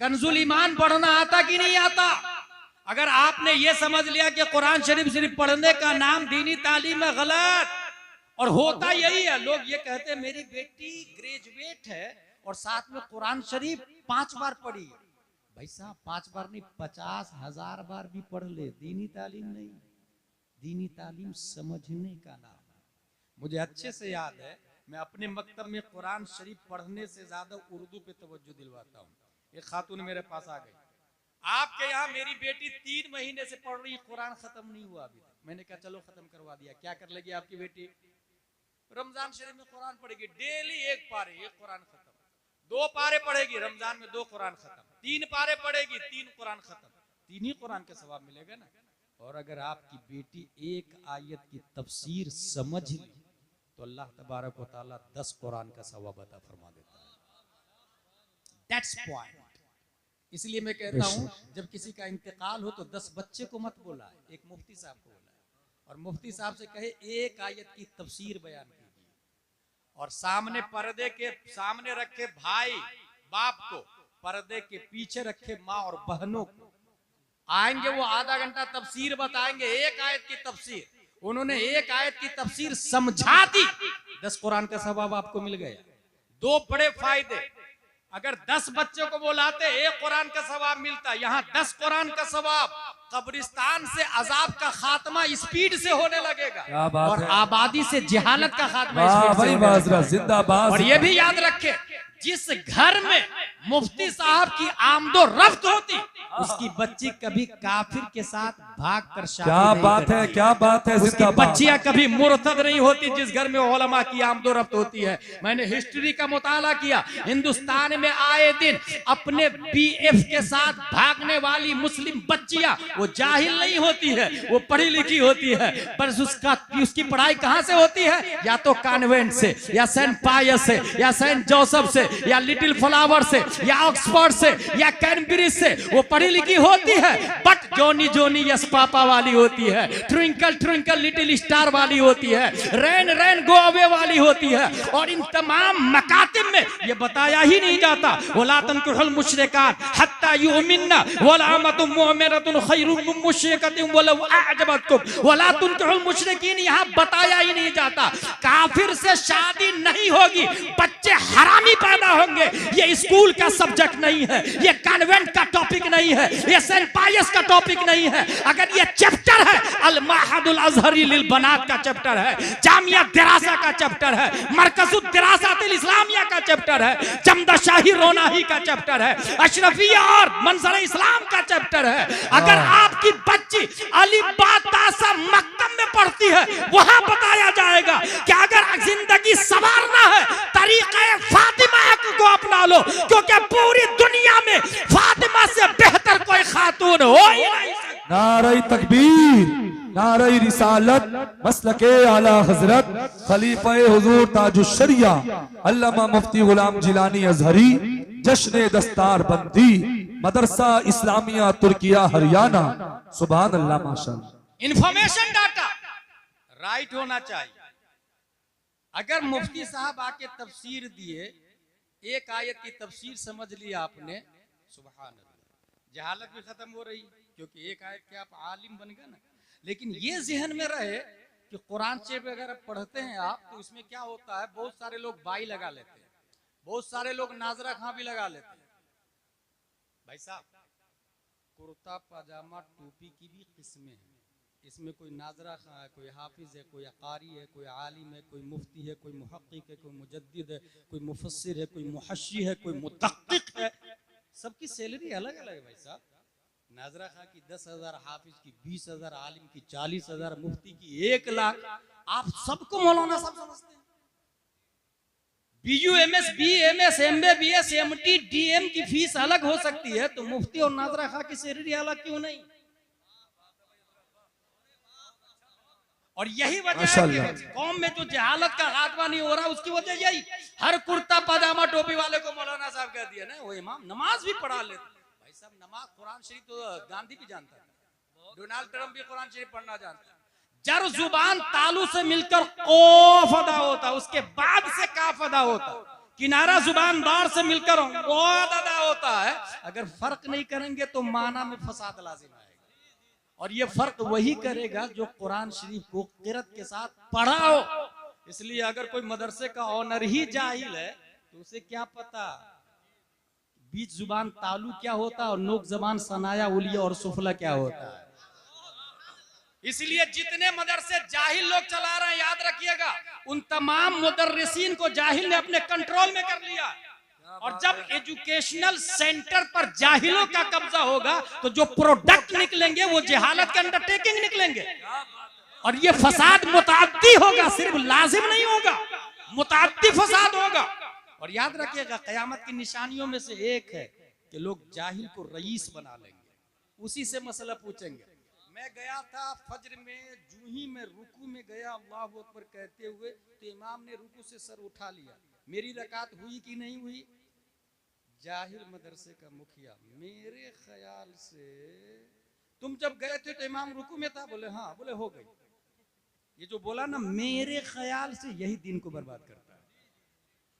कंजुल ईमान पढ़ना आता कि नहीं आता। अगर आपने ये समझ लिया कि कुरान शरीफ सिर्फ पढ़ने का नाम दीनी तालीम है, गलत। और होता यही है, लोग ये कहते हैं मेरी बेटी ग्रेजुएट है और साथ में कुरान शरीफ 5 बार पढ़ी। भाई साहब 5 बार नहीं, 50,000 बार भी पढ़ ले, दीनी तालीम नहीं। दीनी तालीम समझने का नाम है। मुझे अच्छे से याद है, मैं अपने मकतब में कुरान शरीफ पढ़ने से ज्यादा उर्दू पे तवज्जो दिलवाता हूँ। एक खातून मेरे पास आ गई, आपके यहाँ मेरी बेटी 3 महीने से पढ़ रही, कुरान खत्म नहीं हुआ अभी तक। मैंने कहा चलो खत्म करवा दिया। क्या कर लेगी आपकी बेटी? रमजान शरीफ में कुरान पढ़ेगी, डेली 1 पारे, 1 कुरान खत्म। 2 पारे पढ़ेगी, रमजान में 2 कुरान खत्म। 3 पारे पढ़ेगी, 3 कुरान खत्म। 3 ही कुरान का सवाब मिलेगा ना। और अगर आपकी बेटी 1 आयत की तफसीर समझ ली तो अल्लाह तबारक व तआला 10 कुरान का सवाब अता फरमा देता है। That's point। इसलिए मैं कहता हूँ जब किसी का इंतकाल हो तो 10 बच्चे को मत बुलाए, एक मुफ्ती साहब को बुलाए और मुफ्ती साहब से कहे 1 आयत की तफसीर बयान कीजिए। और सामने पर्दे के सामने रखे भाई बाप को, पर्दे के पीछे रखे माँ और बहनों को। आएंगे वो आधा घंटा तफसीर बताएंगे, 1 आयत की तफसीर। उन्होंने 1 आयत की तफसीर समझा दी, 10 कुरान का सवाब आपको मिल गया। 2 बड़े फायदे, अगर 10 बच्चों को बुलाते 1 कुरान का सवाब मिलता, यहाँ 10 कुरान का सवाब। कब्रिस्तान से अजाब का खात्मा स्पीड से होने लगेगा और आबादी से जहालत का खात्मा स्पीड से होने लगेगा। और ये भी याद रखे, जिस घर में मुफ्ती साहब की आमदो रफ्त होती उसकी बच्ची कभी काफिर के साथ भाग कर शादी क्या बात है, क्या बात है। उसकी बच्चियां कभी मुर्तद नहीं होती जिस घर में उलमा की आमदो रफ्त होती है। मैंने हिस्ट्री का मुताला किया, हिंदुस्तान में आए दिन अपने बीएफ के साथ भागने वाली मुस्लिम बच्चियां वो जाहिल नहीं होती है, वो पढ़ी लिखी होती है, पर उसकी पढ़ाई कहां से होती है? या तो कॉन्वेंट से, या सेंट पायस से, या सेंट जोसेफ से, या लिटिल फ्लावर से, या ऑक्सफोर्ड से, या कैम्ब्रिज से वो पढ़ी लिखी होती है। But Johnny Johnny yes papa वाली होती है, ट्विंकल ट्विंकल लिटिल स्टार वाली होती है, रैन रैन गो अवे वाली होती है। और इन तमाम मकातिब में ये बताया ही नहीं जाता वला तनकुहुल मुशरिकात हत्ता युमिनना वला अमतुम मुमिनतुन खैरुम मिन मुशरिकतिन वलौ अअजबतकुम। वला तनकुहुल मुशरिकीन यहाँ बताया ही नहीं जाता। काफिर से शादी नहीं होगी, बच्चे हरामी पैदा पैदा होंगे। ये स्कूल का सब्जेक्ट नहीं है, ये कॉन्वेंट का टॉपिक नहीं है, ये सेंट पायस का टॉपिक नहीं है। अगर ये चैप्टर है अल माहदुल अजहरी लिल बनात का चैप्टर है, जामिया दिरासा का चैप्टर है, मरकजुद दिरासातिल इस्लामिया का चैप्टर है, जमदा शाही रोनाही का चैप्टर है, अशरफिया और मंजर इस्लाम का चैप्टर है। अगर आपकी बच्ची अली बातासा मकतब में पढ़ती है, वहां बताया जाएगा कि अगर जिंदगी संवारना है तरीक़े फातिमा को अपना लो, क्योंकि पूरी दुनिया में फातिमा से बेहतर कोई खातून हो ही नहीं सकती। नारे तकबीर, नारे रिसालत, मसलके आला हजरत खलीफा हुजूर ताजुश शरिया अल्लामा मुफ्ती गुलाम जिलानी अजहरी, जश्न दस्तार बंदी, मदरसा इस्लामिया तुर्किया हरियाणा। सुभान अल्लाह माशाअल्लाह। इंफॉर्मेशन डाटा राइट होना चाहिए। अगर मुफ्ती साहब आके तफसीर दिए, एक आयत की तफसीर समझ ली आपने, सुभान अल्लाह, जहालत भी खत्म हो रही, क्योंकि एक आयत के आप आलिम बन गए ना। लेकिन ये जहन में रहे कि कुरान शरीफ अगर पढ़ते हैं आप, तो इसमें क्या होता है, बहुत सारे लोग बाई लगा लेते हैं, बहुत सारे लोग नाजरा खां भी लगा लेते हैं। भाई साहब, कुर्ता पाजामा टोपी की भी किस्में हैं। इसमें कोई नाजरा खां है, कोई हाफिज है, कोई कारी है, कोई आलिम है, कोई मुफ्ती है, कोई मुहक्किक है, कोई मुजद्दिद है, कोई मुफस्सिर है, कोई मुहश्शी है, कोई मुदक्किक है। सबकी सैलरी अलग अलग है भाई साहब। नाजरा खां की 10,000, हाफिज की 20,000, आलिम की 40,000, मुफ्ती की 1 लाख। आप सबको मौलाना साहब समझते हैं। BUMS, BMS, MBBS, MT, DM की फीस अलग हो सकती है, तो मुफ्ती और नाजरा खां की सैलरी अलग क्यों नहीं? और यही वजह है कि कौम में जो जहालत का खात्मा नहीं हो रहा, उसकी वजह यही। हर कुर्ता पजामा टोपी वाले को मौलाना साहब कह दिया ना, वो इमाम नमाज भी पढ़ा लेते। भाई साहब, नमाज कुरान शरीफ तो गांधी भी जानता है, डोनाल्ड ट्रंप भी कुरान शरीफ पढ़ना जानता है। जर जुबान तालू से मिलकर कौफ अदा होता, उसके बाद से काफ अदा होता। किनारा जुबान दार से मिलकर वाद अदा होता है। अगर फर्क नहीं करेंगे तो माना में फसाद लाजिम आएगा। और ये फर्क वही करेगा जो कुरान शरीफ को किरत के साथ पढ़ा हो। इसलिए अगर कोई मदरसे का ऑनर ही जाहिल है, तो उसे क्या पता बीच जुबान तालू क्या होता है और नोक जबान सनाया उलिया और सुफला क्या होता है। इसलिए जितने मदरसे जाहिल लोग चला रहे हैं, याद रखिएगा, उन तमाम मुदर्रिसीन को जाहिल ने अपने कंट्रोल में कर लिया। और जब एजुकेशनल सेंटर पर जाहिलों का कब्जा होगा, तो जो प्रोडक्ट निकलेंगे वो जहालत के अंडरटेकिंग निकलेंगे। और ये फसाद मुताद्दी होगा, सिर्फ लाजिम नहीं होगा, मुताद्दी फसाद होगा। और याद रखिएगा, कयामत की निशानियों में से एक है कि लोग जाहिल को रईस बना लेंगे, उसी से मसला पूछेंगे। मैं गया था फज्र में, जूं ही मैं रुकू में गया अल्लाहु अकबर कहते हुए, तो इमाम ने रुकू से सर उठा लिया। मेरी रकात हुई कि नहीं हुई? जाहिल मदरसे का मुखिया, मेरे ख्याल से तुम जब गए थे तो इमाम रुकू में था। बोले हाँ। बोले हो गई। ये जो बोला ना मेरे ख्याल से, यही दिन को बर्बाद करता है।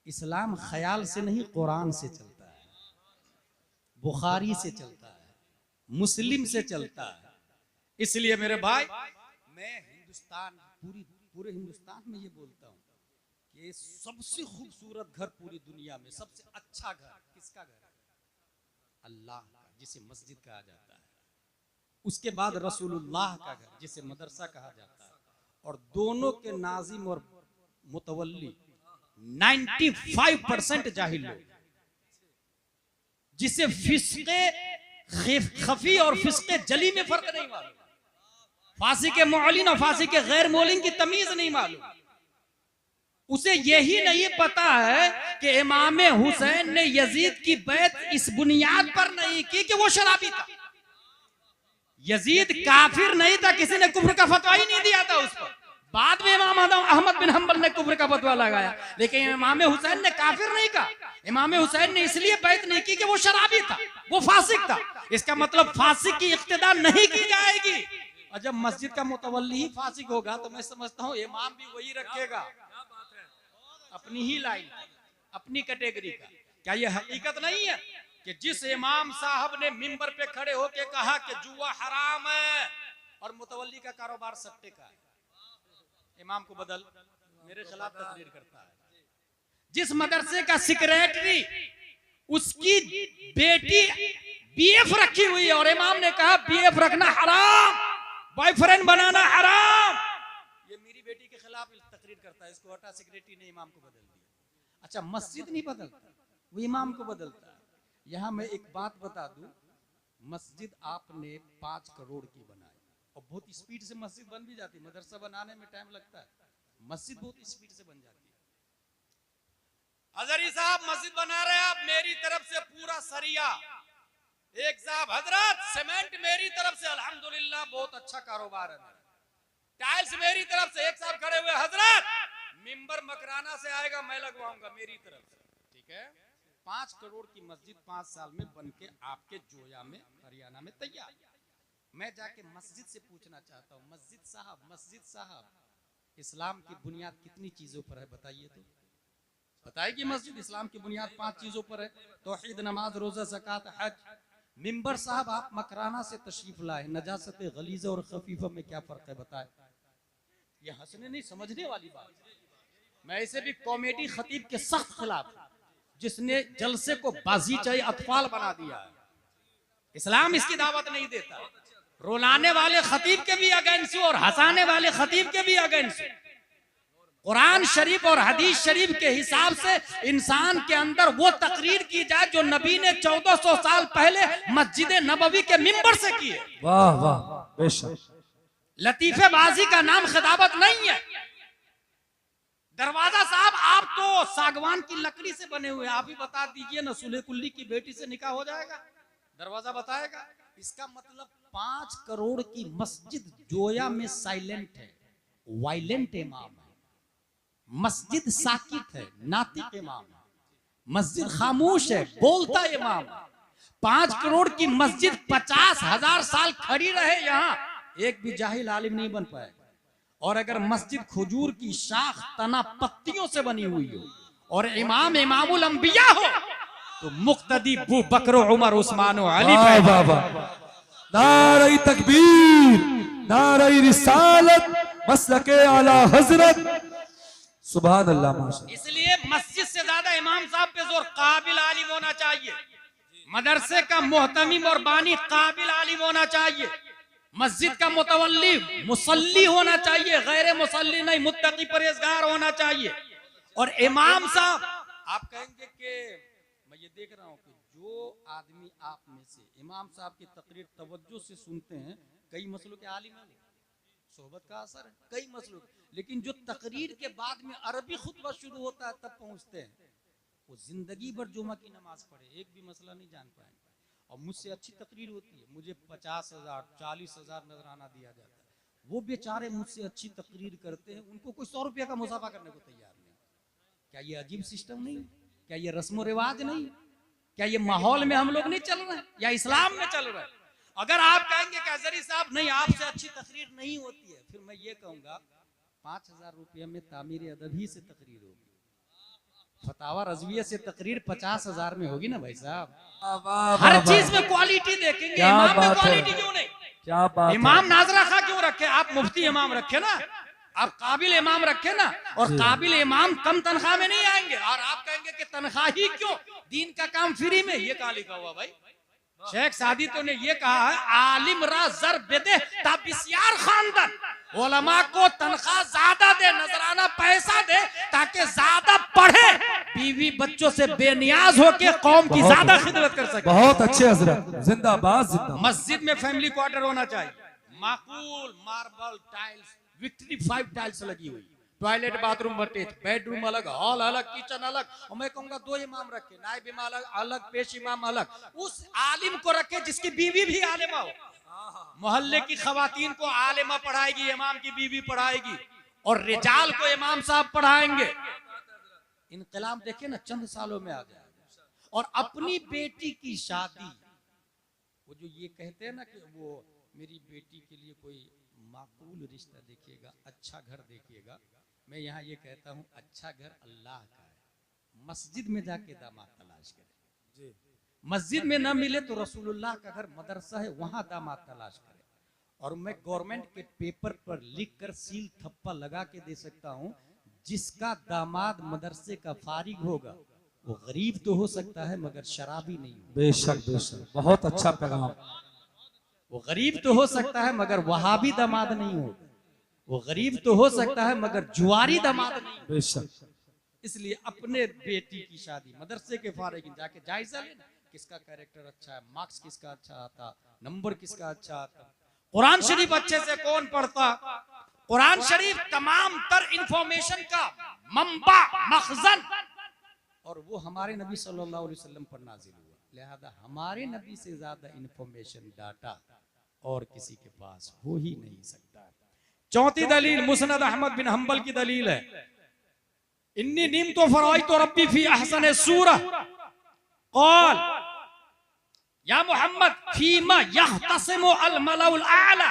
इस्लाम ख्याल से नहीं, कुरान से चलता है, बुखारी से चलता है, मुस्लिम से चलता है। इसलिए मेरे भाई, मैं हिंदुस्तान, पूरे हिंदुस्तान में ये बोलता हूँ कि सबसे खूबसूरत घर पूरी दुनिया में, सबसे अच्छा घर किसका घर है? अल्लाह का, जिसे मस्जिद कहा जाता है। उसके बाद रसूलुल्लाह का घर, जिसे मदरसा कहा जाता है। और दोनों के नाजिम और मुतवल्ली 95% जाहिल लोग, जिसे फिस्के खफी और फिस्के जली में फर्क नहीं मालूम, फांसी के मौलिन और फांसी के गैर मौलिन की तमीज नहीं मालूम। उसे यही नहीं पता है कि इमाम हुसैन ने यजीद की बैत इस बुनियाद पर नहीं की कि वो शराबी था। यजीद काफिर नहीं था, किसी ने कुफ्र का फतवा ही नहीं दिया था उस पर। बाद में इमाम अहमद बिन हंबल ने कुफ्र का फतवा लगाया, लेकिन इमाम हुसैन ने काफिर नहीं कहा। इमाम हुसैन ने इसलिए बैत नहीं की कि वो शराबी था, वो फासिक था। इसका मतलब फासिक की इक्तिदा नहीं की जाएगी। और जब मस्जिद का मुतवल्ली ही फासिक होगा, तो मैं समझता हूँ इमाम भी वही रखेगा, अपनी ही लाइन, अपनी कैटेगरी का। क्या ये हकीकत नहीं है कि जिस इमाम साहब ने मिंबर पे खड़े होके कहा कि जुआ हराम है और मुतवल्ली का कारोबार सट्टे का है, इमाम को बदल मेरे खिलाफ तकरीर करता है। जिस मदरसे का सेक्रेटरी उसकी बेटी बीएफ रखी हुई है और इमाम ने कहा बीएफ रखना हराम, बॉयफ्रेंड बनाना हराम, ये मेरी बेटी के खिलाफ तकरीर करता है, इसको हटा। सेक्रेटरी ने इमाम को बदल दिया। अच्छा, मस्जिद नहीं बदलता, वो इमाम को बदलता है। यहां मैं एक बात बता दूं, मस्जिद आपने 5 करोड़ की बनाई और बहुत स्पीड से मस्जिद बन भी जाती है। मदरसा बनाने में टाइम लगता है, मस्जिद बहुत स्पीड से बन जाती है। अजहरी साहब मस्जिद बना रहे हैं आप, मेरी तरफ से पूरा सरिया। एक साहब हजरत सीमेंट मेरी तरफ से, अल्हम्दुलिल्लाह बहुत अच्छा कारोबार है। टाइल्स मेरी तरफ से। एक साहब खड़े हुए, हजरत मिंबर मकराना से आएगा, मैं लगवाऊंगा मेरी तरफ से, ठीक है। 5 करोड़ की मस्जिद 5 साल में बन के आपके जोया में हरियाणा में तैयार। मैं जाके मस्जिद से पूछना चाहता हूँ, मस्जिद साहब इस्लाम की बुनियाद कितनी चीजों पर है बताइए तो। बताएगी मस्जिद इस्लाम की बुनियाद 5 चीजों पर है, तौहीद, नमाज, रोजा, ज़कात, हज। मिंबर साहब आप मकराना से तशरीफ लाए, नजासत गलीज़ा और खफीफा में क्या फर्क है बताए। ये हंसने नहीं, समझने वाली बात। मैं ऐसे भी कॉमेडी खतीब के सख्त खिलाफ, जिसने जलसे को बाजीचाई अतफाल बना दिया है। इस्लाम इसकी दावत नहीं देता। रुलाने वाले खतीब के भी अगेंस्ट और हंसाने वाले खतीब के भी अगेंस्ट। कुरान शरीफ और हदीस शरीफ के हिसाब से इंसान के अंदर वो तकरीर की जाए जो नबी ने 1400 साल पहले मस्जिद नबवी के मिंबर से की है। वाह वाह, बेशक। लतीफेबाजी का नाम खिताबत नहीं है। दरवाजा साहब आप तो सागवान की लकड़ी से बने हुए, आप ही बता दीजिए ना, सुले कुल्ली की बेटी से निकाह हो जाएगा? दरवाजा बताएगा। इसका मतलब 5 करोड़ की मस्जिद जोया में साइलेंट है, वायलेंट इमाम है। मस्जिद साकित है, नातिक इमाम है। मस्जिद खामोश है, बोलता इमाम है। 5 करोड़ की मस्जिद 50,000 साल खड़ी रहे, यहाँ एक भी जाहिल आलिम नहीं बन पाएगा। और अगर मस्जिद खजूर की शाख तना पत्तियों से बनी हुई हो और इमाम इमामुल अंबिया हो तो मुक्तदी अबू बकर, उमर, उस्मान और अली। वाह वाह, नारे तकबीर, नारे रिसालत, मसलके आला हजरत, सुभान अल्लाह, माशाअल्लाह। इसलिए मस्जिद से ज्यादा इमाम साहब पे जोर काबिल आलिम होना चाहिए। मदरसे का मोहतमिम और बानी काबिल आलिम होना चाहिए। मस्जिद का मुतवल्ली मुसल्ली होना चाहिए, गैर मुसल्ली नहीं, मुत्तकी परहेजगार होना चाहिए। और इमाम साहब, आप कहेंगे कि मैं ये देख रहा हूँ कि जो आदमी आप में से इमाम साहब की तकरीर तवज्जो से सुनते हैं, कई मसलों के आलिम हैं, सोहबत का असर है, कई मसलों। लेकिन जो तकरीर के बाद में अरबी खुतबा शुरू होता है तब पहुंचते हैं, वो जिंदगी भर जुमा की नमाज पढ़े, एक भी मसला नहीं जान पाएंगे। और मुझसे अच्छी तकरीर होती है, मुझे 50,000 40,000 नजराना दिया जाता है, वो बेचारे मुझसे अच्छी तकरीर करते हैं, उनको कोई 100 रुपया का मुसाफा करने को तैयार नहीं। क्या ये अजीब सिस्टम नहीं? क्या ये रस्म रिवाज नहीं? क्या ये माहौल में हम लोग नहीं चल रहे हैं या इस्लाम में चल रहे हैं? अगर आप कहेंगे कि अजहरी साहब नहीं, आपसे अच्छी तकरीर नहीं होती है, फिर मैं ये कहूंगा 5,000 रुपया में तामीर अदबी से तकरीर होगी, फतावा रज़विया से तकरीर 50,000 में होगी ना भाई साहब। हर चीज में क्वालिटी देखेंगे, इमाम में क्वालिटी क्यों नहीं? क्या बात, इमाम नाजरा खा क्यों रखे? आप मुफ्ती इमाम रखे ना, आप काबिल इमाम रखे ना। और काबिल इमाम कम तनख्वाह में नहीं आएंगे। और आप कहेंगे कि तनख्वाह ही क्यों, दीन का काम फ्री में, ये कहा लिखा हुआ भाई? शेख सादी तो ने ये कहा है, आलिम रा जर बेदे ताबिसियार खानदान, उलमा को तनख्वाह ज्यादा दे, नजराना पैसा दे, ताकि ज्यादा पढ़े, बीवी बच्चों से बेनियाज होके कौम की ज्यादा खिदमत कर सके। बहुत अच्छे हजरत, जिंदाबाद जिंदाबाद। मस्जिद में फैमिली क्वार्टर होना चाहिए, माकूल, मार्बल टाइल्स, विक्ट्री 5 टाइल्स लगी हुई, टॉयलेट बाथरूम अटैच, बेडरूम अलग, हॉल अलग, किचन अलग। और मैं कहूंगा 2 इमाम रखे, नायब इमाम अलग अलग, पेश इमाम अलग। उस आलिम को रखे जिसकी बीवी भी आलिमा हो। मोहल्ले की खवातीन को आलिमा पढ़ाएगी, इमाम की बीवी पढ़ाएगी, और रिजाल को इमाम साहब पढ़ाएंगे। इनकलाब देखिए ना, चंद सालों में आ जाएगा। और अपनी बेटी की शादी, वो जो ये कहते हैं ना कि वो मेरी बेटी के लिए कोई माकूल रिश्ता देखिएगा, अच्छा घर देखिएगा। मैं यहाँ ये कहता हूँ, अच्छा घर अल्लाह का है, मस्जिद में जाके दामाद तलाश करें। मस्जिद में ना मिले तो रसूलुल्लाह का घर मदरसा है, वहां दामाद तलाश करें। और मैं गवर्नमेंट के पेपर पर लिख कर सील थप्पा लगा के दे सकता हूँ, जिसका दामाद मदरसे का फारिग होगा वो गरीब तो हो सकता है मगर शराबी नहीं होगा। बेशक बेशक, बहुत अच्छा पैगाम। वो गरीब तो हो सकता है मगर वहाबी दामाद नहीं होगा। वो गरीब तो हो सकता है मगर जुआरी दामाद नहीं होगा। बेशक। इसलिए अपने बेटी की शादी मदरसे के फारिग जाके जायजा लेना, किसका कैरेक्टर अच्छा है, मार्क्स किसका अच्छा आता, नंबर किसका अच्छा आता, कुरान शरीफ अच्छे से कौन पढ़ता। कुरान शरीफ तमाम तर इंफॉर्मेशन का मंबा मखजन, और वो हमारे नबी सल्लल्लाहु अलैहि वसल्लम पर नाजिल हुआ। लिहाजा हमारे नबी से ज्यादा इंफॉर्मेशन डाटा और किसी के पास हो ही नहीं सकता। चौथी दलील मुस्नद अहमद बिन हंबल की दलील है, इन्नी नीम तो फराई तो रब्बी फी अहसन सूरह क़ाल या मोहम्मद फीमा यहतसिमु अल मलाउल आला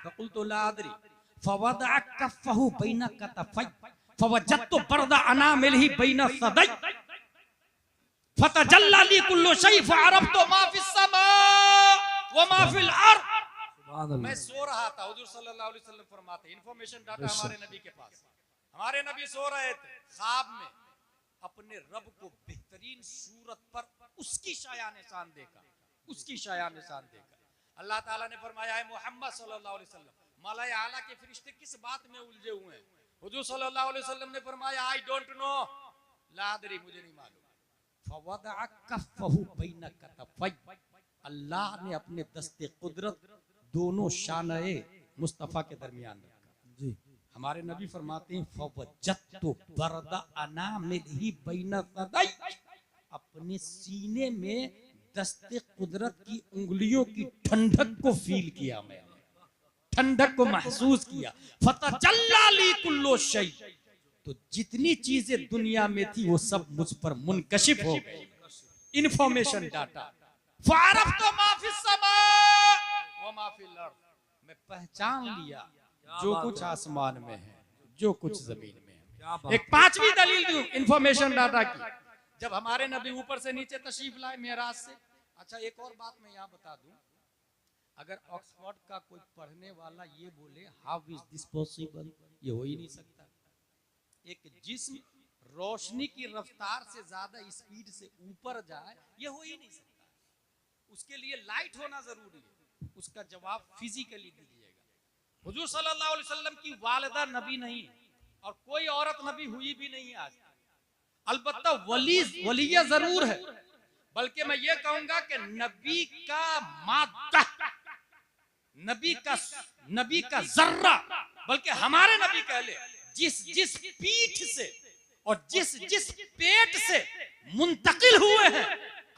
फकुल्तु ला अदरी फवदअ कफ़हु बैन कतफ़ै फवजदतु बरद अनामिलहि बैन सदै फतजल्ला ली कुल्लु शै फअरफ़्तु मा फिस समा व मा फिल अर्द। मैं सो रहा था, हुजूर सल्लल्लाहु अलैहि वसल्लम फरमाते इंफॉर्मेशन डाटा हमारे नबी के पास। हमारे नबी सो रहे थे, ख्वाब में अपने रब को बेहतरीन सूरत पर उसकी शायान शान देखा, उसकी शायान शान देखा। अल्लाह ताला ने फरमाया है मोहम्मद सल्लल्लाहु अलैहि वसल्लम, मलाए आला के फरिश्ते किस बात में उलझे हुए हैं। हुजूर सल्लल्लाहु अलैहि वसल्लम ने फरमाया आई डोंट नो, ला अदरी, मुझे नहीं मालूम। फवदअ कफ़हु बैन कतफ़ै, अल्लाह ने अपने दस्ते कुदरत दोनों शाने मुस्तफा के दरमियान रखा। जी हमारे नबी फरमाते हैं फवजदतु बरद अनामिलहि बैन सदै, अपने सीने में दस्ते कुदरत की उंगलियों की ठंडक को फील किया, मैं ठंडक को महसूस किया। फतजल्ला ली कुल्लु शै, तो जितनी चीजें दुनिया में थी वो सब मुझ पर मुनकशिफ हो गई। इंफॉर्मेशन डाटा फ़अरफ़्तु मा फिस समा व मा फिल अर्द, मैं पहचान लिया जो कुछ आसमान में है, जो कुछ जमीन में है। एक पांचवी दलील दूं इंफॉर्मेशन डाटा की, जब हमारे नबी ऊपर से नीचे तशरीफ लाए मेराज से। अच्छा एक और बात मैं यहाँ बता दूं, अगर ऑक्सफोर्ड का कोई पढ़ने वाला ये बोले हाउ इज दिस पॉसिबल, ये हो ही नहीं सकता। एक जिस्म रोशनी की रफ्तार से ज्यादा स्पीड से ऊपर जाए, ये हो ही नहीं सकता। उसके लिए लाइट होना जरूरी है, उसका जवाब फिजिकली दीजिएगा। हुजूर सल्लल्लाहु अलैहि वसल्लम की वालिदा नबी नहीं और कोई औरत नबी हुई भी नहीं आज। अलबत्ता वलिया जरूर है, बल्कि मैं ये कहूंगा कि नबी का मादा, नबी का जर्रा, बल्कि हमारे नबी कह ले जिस पीठ से और जिस पेट से मुंतकिल हुए हैं,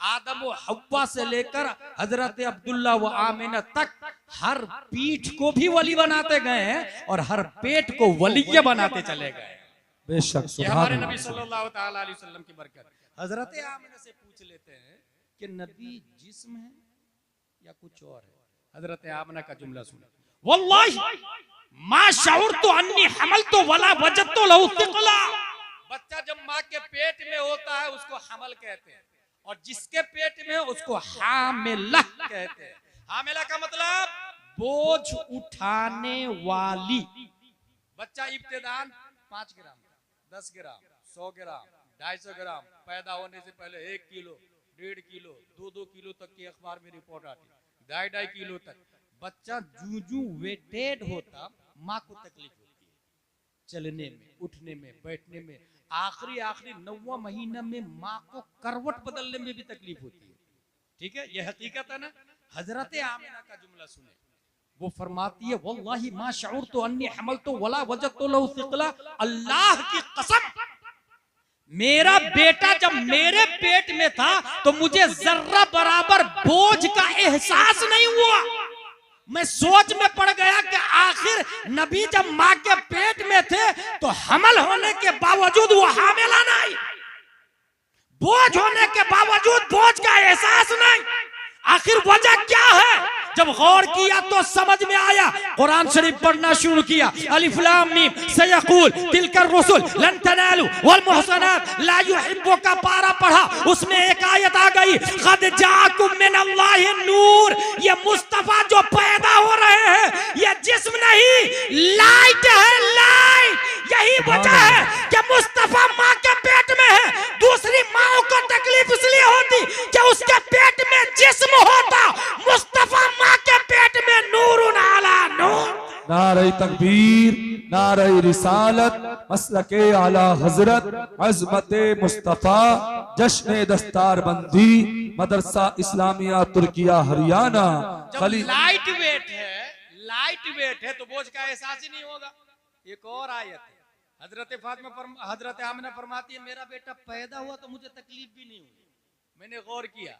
आदम व हव्वा से लेकर हजरत अब्दुल्ला व आमिना तक, हर पीठ को भी वली बनाते गए हैं और हर पेट को वलिय बनाते चले गए। बेशक हमारे नबी सल्लल्लाहु ताला अलैहि वसल्लम की बरकत। हजरत आमिना से पूछ लेते हैं कि नबी जिस्म है या कुछ और है। हजरत आमिना का जुमला सुनो, वल्लाही मा शऊरतु अन्नी हमलतु वला वजदतु लहु थिक़ला। बच्चा जब माँ के पेट में होता है उसको हमल कहते हैं, और जिसके पेट में उसको हामिला कहते हैं। हामिला का मतलब बोझ उठाने वाली। बच्चा इब्तिदान 5 ग्राम, 10 ग्राम, 100 ग्राम, 250 ग्राम, पैदा होने से पहले 1 किलो, 1.5 किलो, 2 किलो तक की अखबार में रिपोर्ट आती, 2.5 किलो तक। बच्चा जू वेटेड होता, माँ को तकलीफ होती है चलने में, उठने में, बैठने में। आखिरी 9वां महीना में माँ को करवट बदलने में भी तकलीफ होती है। ठीक है, ये हकीकत है ना। हजरत आमिना का जुमला सुने, वो फरमाती है वल्लाही मा शऊरतु अन्नी हमलतु वला वजदतु लहु थिक़ला। अल्लाह की कसम, मेरा बेटा जब मेरे पेट में था तो मुझे जर्रा बराबर बोझ का एहसास नहीं हुआ। मैं सोच में पड़ गया कि आखिर नबी जब माँ के पेट में थे तो हमल होने के बावजूद वो हामिला नहीं, बोझ होने के बावजूद बोझ का एहसास नहीं। आखिर वजह क्या है? जब गौर किया तो समझ में आया। कुरान शरीफ पढ़ना शुरू किया, अलिफ लाम मीम सयक़ूल तिलकर रुसुल लन तनालू वल मुहसनात ला युहिब्बु का पारा पढ़ा, उसमें एक आयत आ गई, क़द जाअकुम मिनल्लाहि नूर। ये मुस्तफा जो पैदा हो रहे हैं ये जिस्म नहीं, लाइट है, लाइट। यही वजह है कि नारे तकबीर, नारे रिसालत, मसलके आला हजरत, अजमत मुस्तफा, जश्न दस्तार बंदी, मदरसा इस्लामिया तुर्किया हरियाणा। जब लाइट वेट है तो बोझ का एहसास ही नहीं होगा। एक और आयत है, हजरत आमिना फरमाती है, मेरा बेटा पैदा हुआ तो मुझे तकलीफ भी नहीं हुई। मैंने गौर किया,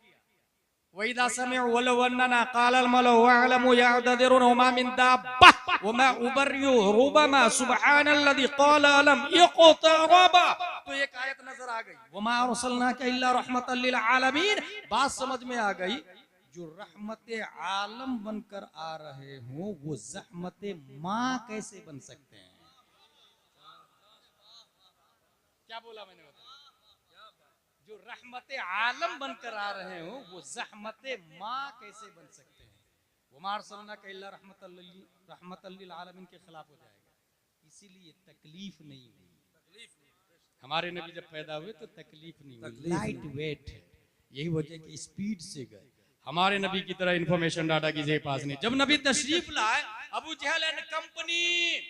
वइदा समिअ वलौ अन्ना क़ालल मलउ वअलमु यअतदिरुन वमा मिन दाब्बा वमा उबर्रियु रुबमा सुब्हानल्लज़ी क़ाल अलम इक़तरबा। तो एक आयत नजर आ गई, वमा अरसलनाका इल्ला रहमतल लिल आलमीन। बात समझ में आ गई, जो रहमत आलम बनकर आ रहे हो वो ज़हमत माँ कैसे बन सकते हैं? क्या बोला मैंने, बताया? जो रहमत आलम बनकर आ रहे हो वो ज़हमत माँ कैसे बन सकते हैं? वमा अरसलनाका इल्ला रहमतल लिल आलमीन के खिलाफ हो जाएगा। इसीलिए तकलीफ नहीं हुई। हमारे नबी जब पैदा हुए तो तकलीफ नहीं हुई, लाइट वेट है। यही वजह कि स्पीड से गए। हमारे नबी की तरह इंफॉर्मेशन डाटा किसी के पास नहीं। जब नबी तशरीफ लाए, अबू जहल एंड कंपनी,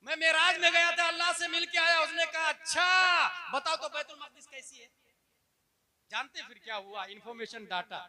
मैं मेराज में गया था, अल्लाह से मिल के आया। उसने कहा अच्छा बताओ तो बैतुल मक़दिस कैसी है? जानते फिर क्या हुआ? Information data.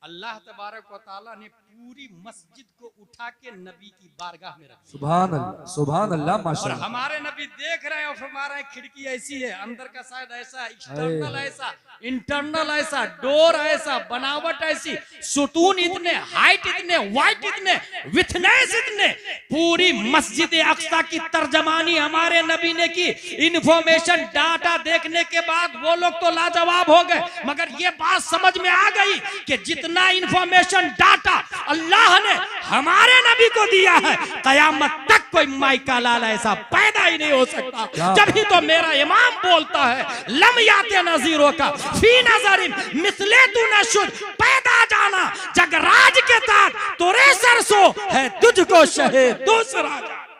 अल्लाह तबारक व तआला ने पूरी मस्जिद को उठा के नबी की बारगाह में रखा। सुभान अल्लाह, सुभान अल्लाह, और माशाअल्लाह। हमारे नबी देख रहे हैं और फरमा रहे हैं खिड़की ऐसी है, अंदर का साइड ऐसा, एक्सटर्नल ऐसा, इंटरनल ऐसा, डोर ऐसा, बनावट ऐसी, सुतून इतने, हाइट इतने, वाइट इतने, विथनेस इतने। पूरी मस्जिद अक्सा की तर्जमानी हमारे नबी ने की। इंफॉर्मेशन डाटा देखने के बाद वो लोग तो लाजवाब हो गए, मगर ये बात समझ में आ गई कि जितना इंफॉर्मेशन डाटा अल्लाह ने हमारे नबी को दिया है, कयामत तक कोई माइका लाल ऐसा पैदा ही नहीं हो सकता। जब ही तो मेरा इमाम बोलता है, लम याते नजीरों का फी नजरिन मिसले तू नशुद, पैदा जाना जगराज के ताज तोरे सरसो है तुझको शहे दूसरा।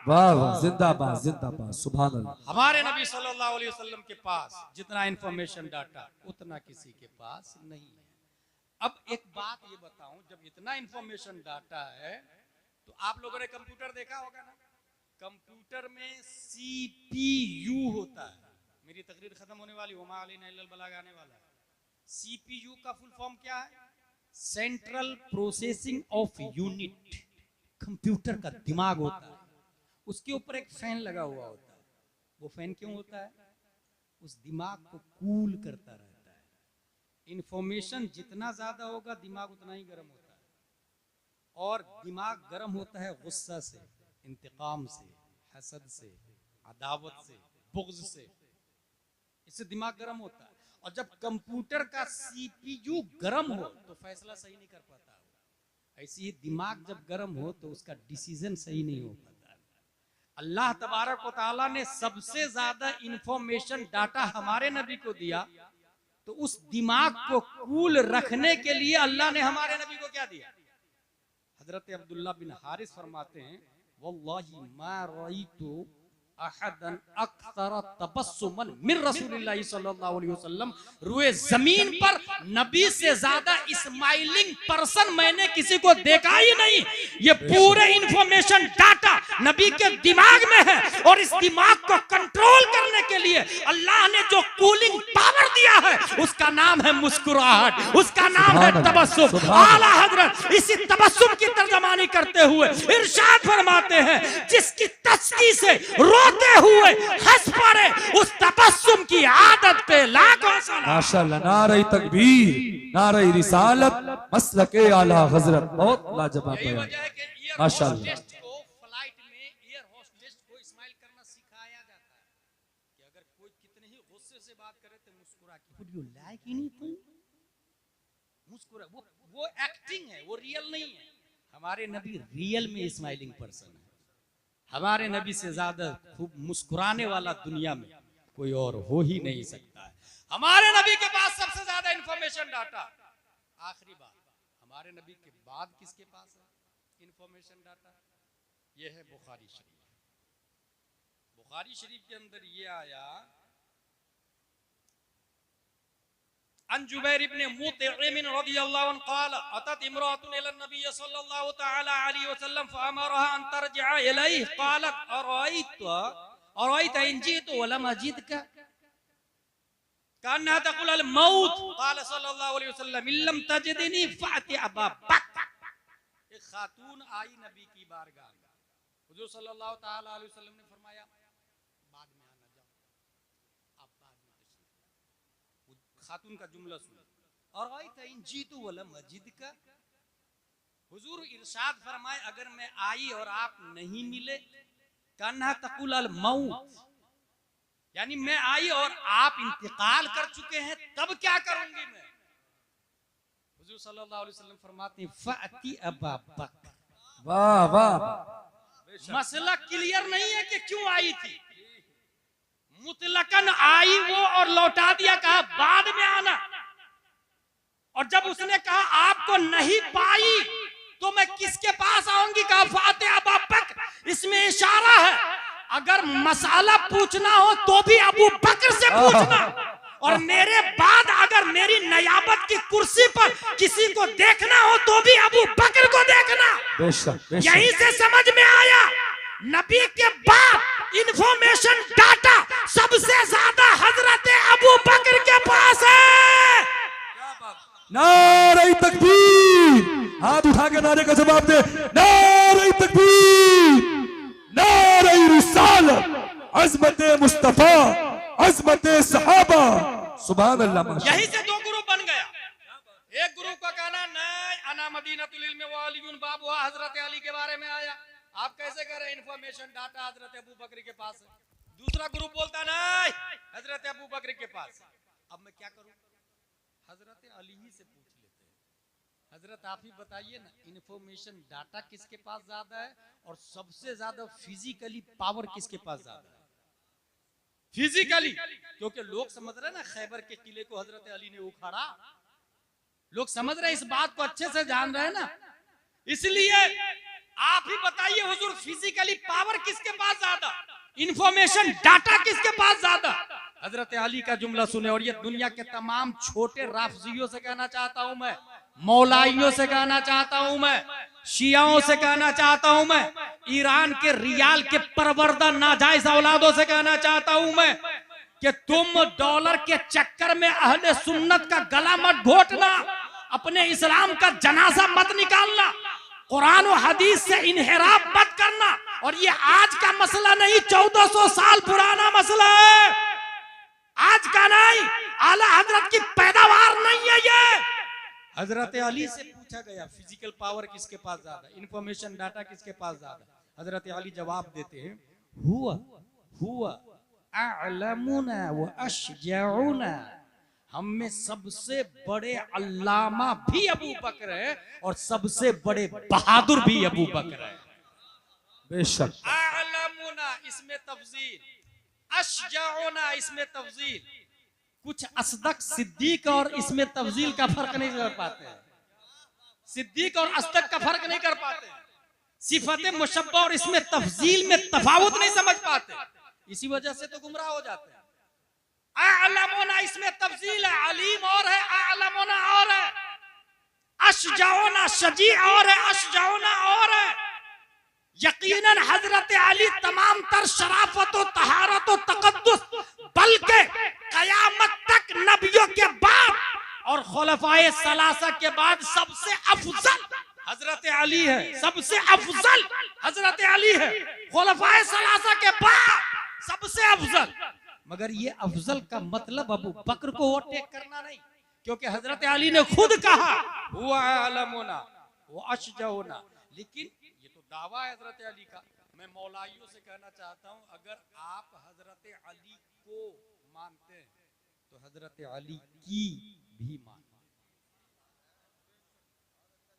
वाह वाह, जिंदाबाद जिंदाबाद, सुभान अल्लाह। हमारे नबी सल्लल्लाहु अलैहि वसल्लम के पास जितना इंफॉर्मेशन डाटा उतना किसी के पास नहीं है। अब एक बात ये बताऊं, जब इतना इंफॉर्मेशन डाटा है तो आप लोगों ने कंप्यूटर देखा होगा ना, कंप्यूटर में सीपीयू होता है। मेरी तकरीर खत्म होने वाली, वमा अलैना इल्लल बलाग आने वाला है। सीपीयू का फुल फॉर्म क्या है? Central processing of unit. Computer का दिमाग होता है, उसके ऊपर एक फैन लगा हुआ होता है। वो फैन क्यों होता है? उस दिमाग को कूल करता रहता है। इंफॉर्मेशन जितना ज्यादा होगा दिमाग उतना ही गर्म होता है, और दिमाग गर्म होता है गुस्सा से, इंतकाम से, हसद से, अदावत से, बुग़्ज़ से। इससे दिमाग गर्म होता है। और जब कंप्यूटर का सीपीयू गर्म हो तो फैसला सही नहीं कर पाता हो। ऐसे ही दिमाग जब गर्म हो तो उसका डिसीजन सही नहीं हो पाता। अल्लाह तबारक व तआला ने सबसे ज्यादा इंफॉर्मेशन डाटा हमारे नबी को दिया, तो उस दिमाग को कूल रखने के लिए अल्लाह ने हमारे नबी को क्या दिया? हजरत अब्दुल्ला बिन हारिस फरमाते हैं, वल्लाही मा रअयतु अहदन अक्सर तबस्सुमन मिन रसूलिल्लाह सल्लल्लाहु अलैहि वसल्लम। रुए जमीन पर नबी से ज्यादा स्माइलिंग पर्सन मैंने किसी को देखा ही नहीं। ये पूरे इंफॉर्मेशन डाटा नबी के दिमाग में है, और इस दिमाग को कंट्रोल करने के लिए अल्लाह ने जो कूलिंग पावर दिया है उसका नाम है मुस्कुराहट, उसका नाम है तबस्सुम। आला हजरत इसी तबस्सुम की तर्जमानी करते हुए इरशाद फरमाते हैं, जिसकी तस्की से रोते हुए हंस पड़े उस तबस्सुम की आदत पे लाखों सलाम। माशाअल्लाह, नारे तकबीर, नारे रिसालत, मसलके आला हजरत। बहुत लाजवाब यही बयान, वजह है कि एयर माशाअल्लाह। होस्टेस को फ्लाइट में एयर होस्टेस को स्माइल करना सिखाया जाता है कि अगर कोई कितने ही गुस्से से बात करे तो मुस्कुरा के, वुड यू लाइक एनीथिंग, मुस्कुरा। वो एक्टिंग है, वो रियल नहीं है। हमारे नबी रियल में स्माइलिंग पर्सन है। हमारे नबी से ज्यादा खूब मुस्कुराने वाला दुनिया में कोई और हो ही नहीं सकता है। हमारे नबी के पास सबसे ज्यादा इंफॉर्मेशन डाटा। आखिरी बात, हमारे नबी के बाद किसके पास है इंफॉर्मेशन डाटा? यह है बुखारी शरीफ। बुखारी शरीफ के अंदर यह आया, अन जुबैर इब्न मुतइम रदियल्लाहु अन्हु क़ाल अतत इम्राअतुन इला नबी सल्लल्लाहु तआला अलैहि वसल्लम फअमरहा अन तरजिअ इलैहि क़ालत अरअयत इन जितु वलम अजिदका कान्हा तक़ुल अल मौत क़ाल सल्लल्लाहु अलैहि वसल्लम इल्लम तजिदनी फ़अति अबा बकर। एक खातून आई नबी की बारगाह में, हुजूर सल्लल्लाहु तआला अलैहि वसल्लम ने फरमाया बाद में आना, जाओ आप बाद में तशरीफ। खातून का जुमला सुनो, और इन जीतू वला मस्जिद का, हुजूर इरशाद फरमाए अगर मैं आई और आप नहीं मिले, कान्हा तकुल अल मौत, यानी मैं आई और आप इंतकाल कर चुके हैं, तब क्या करूंगी मैं? हुजूर सल्लल्लाहु अलैहि वसल्लम फरमाते हैं फ़अति अबा बकर। वाह वाह, मसला क्लियर नहीं है कि क्यों आई थी, मुतलकन आई वो और लौटा दिया, कहा बाद में आना। और जब उसने कहा आपको नहीं पाई तो मैं किसके पास आऊंगी, कहा फ़ाते अबा बकर। इसमें इशारा है अगर मसाला पूछना हो तो भी अबू बकर से पूछना, और मेरे बाद अगर मेरी नयाबत की कुर्सी पर किसी को देखना हो तो भी अबू बकर को देखना। यहीं से समझ में आया नबी के बाद इंफॉर्मेशन डाटा सबसे ज्यादा हजरत अबू बकर के पास है। नारे तकबीर, हाथ उठा के नारे का जवाब दे, नारे तकबीर, नारे रिसालत, अज़मत मुस्तफा, अज़मत सहाबा, सुभान अल्लाह। यही से दो ग्रुप बन गया। एक ग्रुप का कहना नहीं अना मदीनतुल इल्म व अलीयुन बाबुहा, हजरत अली के बारे में आया, आप कैसे कह रहे हैं इंफॉर्मेशन डाटा हजरत अबू बकर के पास है। दूसरा ग्रुप बोलता नहीं हजरत अबू बकर के पास। अब मैं क्या करूं, हजरत अली ही से पूछ लेते हैं। हजरत आप ही बताइए ना, इंफॉर्मेशन डाटा किसके पास ज्यादा है और सबसे ज्यादा फिजिकली पावर किसके पास ज्यादा है? फिजिकली, क्योंकि लोग समझ रहे ना खैबर के किले को हजरत अली ने उखाड़ा, लोग समझ रहे, इस बात को अच्छे से जान रहे ना। इसलिए आप ही बताइए हुजूर फिजिकली पावर किसके पास ज्यादा, इंफॉर्मेशन डाटा किसके पास ज्यादा? हजरत अली का जुमला सुने। और ये दुनिया के तमाम छोटे राफजियों से कहना चाहता हूं मैं, मौलाइयों से कहना चाहता हूं मैं, शियाओं से कहना चाहता हूं मैं, ईरान के रियाल के परवरदा नाजायज औलादों से कहना चाहता हूं मैं कि तुम डॉलर के चक्कर में अहले सुन्नत का गला मत घोटना, अपने इस्लाम का जनाजा मत निकालना, कुरान और हदीस से इनहिराफ मत करना। और ये आज का मसला नहीं, 1400 साल पुराना मसला है, आज का नहीं, आला हजरत की पैदावार नहीं है ये। हजरत अली से पूछा गया फिजिकल पावर किसके पास ज्यादा, इंफॉर्मेशन डाटा किसके पास ज्यादा? हजरत अली जवाब देते हैं हुआ अअलमुना व अशजाउना, हम में सबसे बड़े अल्लामा भी अबू बकर है और सबसे बड़े बहादुर भी अबू बकर है। बेशक। अअलमुना इसमें तफजील, अशजाउना इसमें तफजील। कुछ असदक सिद्दीक और इसमें तफजील का फर्क नहीं कर पाते हैं, सिद्दीक और असदक का फर्क नहीं कर पाते हैं, सिफत मुशब्बा और इसमें तफजील में तफावत नहीं समझ पाते, इसी वजह से तो गुमराह हो जाते हैं। अअलमुना इसमें तफजील है, अलीम और है, अअलमुना और है, अशजाउना शजी और है, अशजाउना और है। यकीनन हजरत अली तमाम तर शराफत और तहारत और तकद्दुस, बल्कि कयामत तक नबियों के बाद और खुलफाए सलासा के बाद सबसे अफजल हजरत अली है, सबसे अफजल हजरत अली है, खुलफाए सलासा के बाद सबसे अफजल। मगर ये अफजल का मतलब अबू बकर को ओवरटेक करना नहीं, क्योंकि हजरत अली ने खुद कहा हुआ अलमुना वो अशजाउना। लेकिन ये तो दावा है हजरत अली का। मैं मौलाइयों से कहना चाहता हूं, अगर आप हजरत अली को मानते हैं तो हजरत अली की भी मान।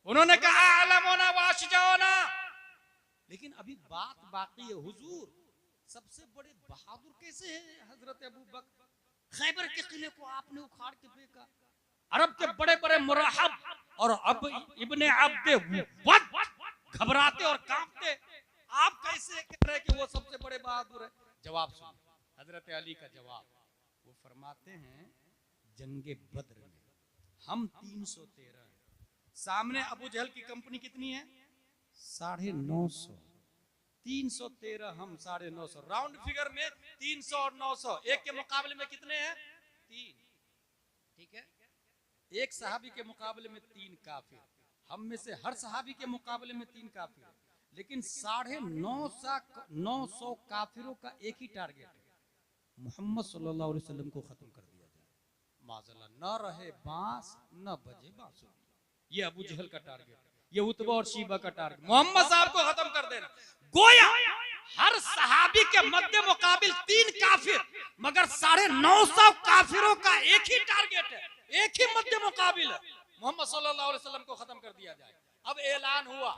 उन्होंने कहा अलमुना व अशजाउना, लेकिन अभी बात बाकी है, हुजूर सबसे बड़े बहादुर कैसे हैं हजरत अबू बकर? खैबर के किले को आपने उखाड़ के फेंका, अरब के बड़े बड़े मुरहब और अब इब्ने अब्दे वद घबराते और कांपते, आप कैसे कह रहे कि वो सबसे बड़े बहादुर है? जवाब सुनिए हजरत अली का जवाब, वो फरमाते हैं जंगे बद्र में हम 313। सामने अबू जहल की कंपनी कितनी है? 950। 313 हम 950, राउंड फिगर में 300 और 900 एक के मुकाबले में कितने हैं? 3। ठीक है, एक सहाबी के मुकाबले में 3 काफिर, हम में से हर सहाबी के मुकाबले में 3 काफिर, लेकिन 950 काफिरों का एक ही टारगेट है, मोहम्मद सल्लल्लाहु अलैहि वसल्लम को खत्म कर दिया जाए। माज़अल्लाह, न रहे बांस न बजे बांसुरी। ये अबू जहल का टारगेट, ये उतबा और शीबा का टारगेट, मोहम्मद साहब को खत्म कर देना। गोया हर सहाबी के मध्य मुकाबिल 3 काफिर, मगर 950 काफिरों का एक ही टारगेट है, एक ही मध्य मुकाबिल है, मोहम्मद सल्लल्लाहु अलैहि वसल्लम को खत्म कर दिया जाए। अब ऐलान हुआ,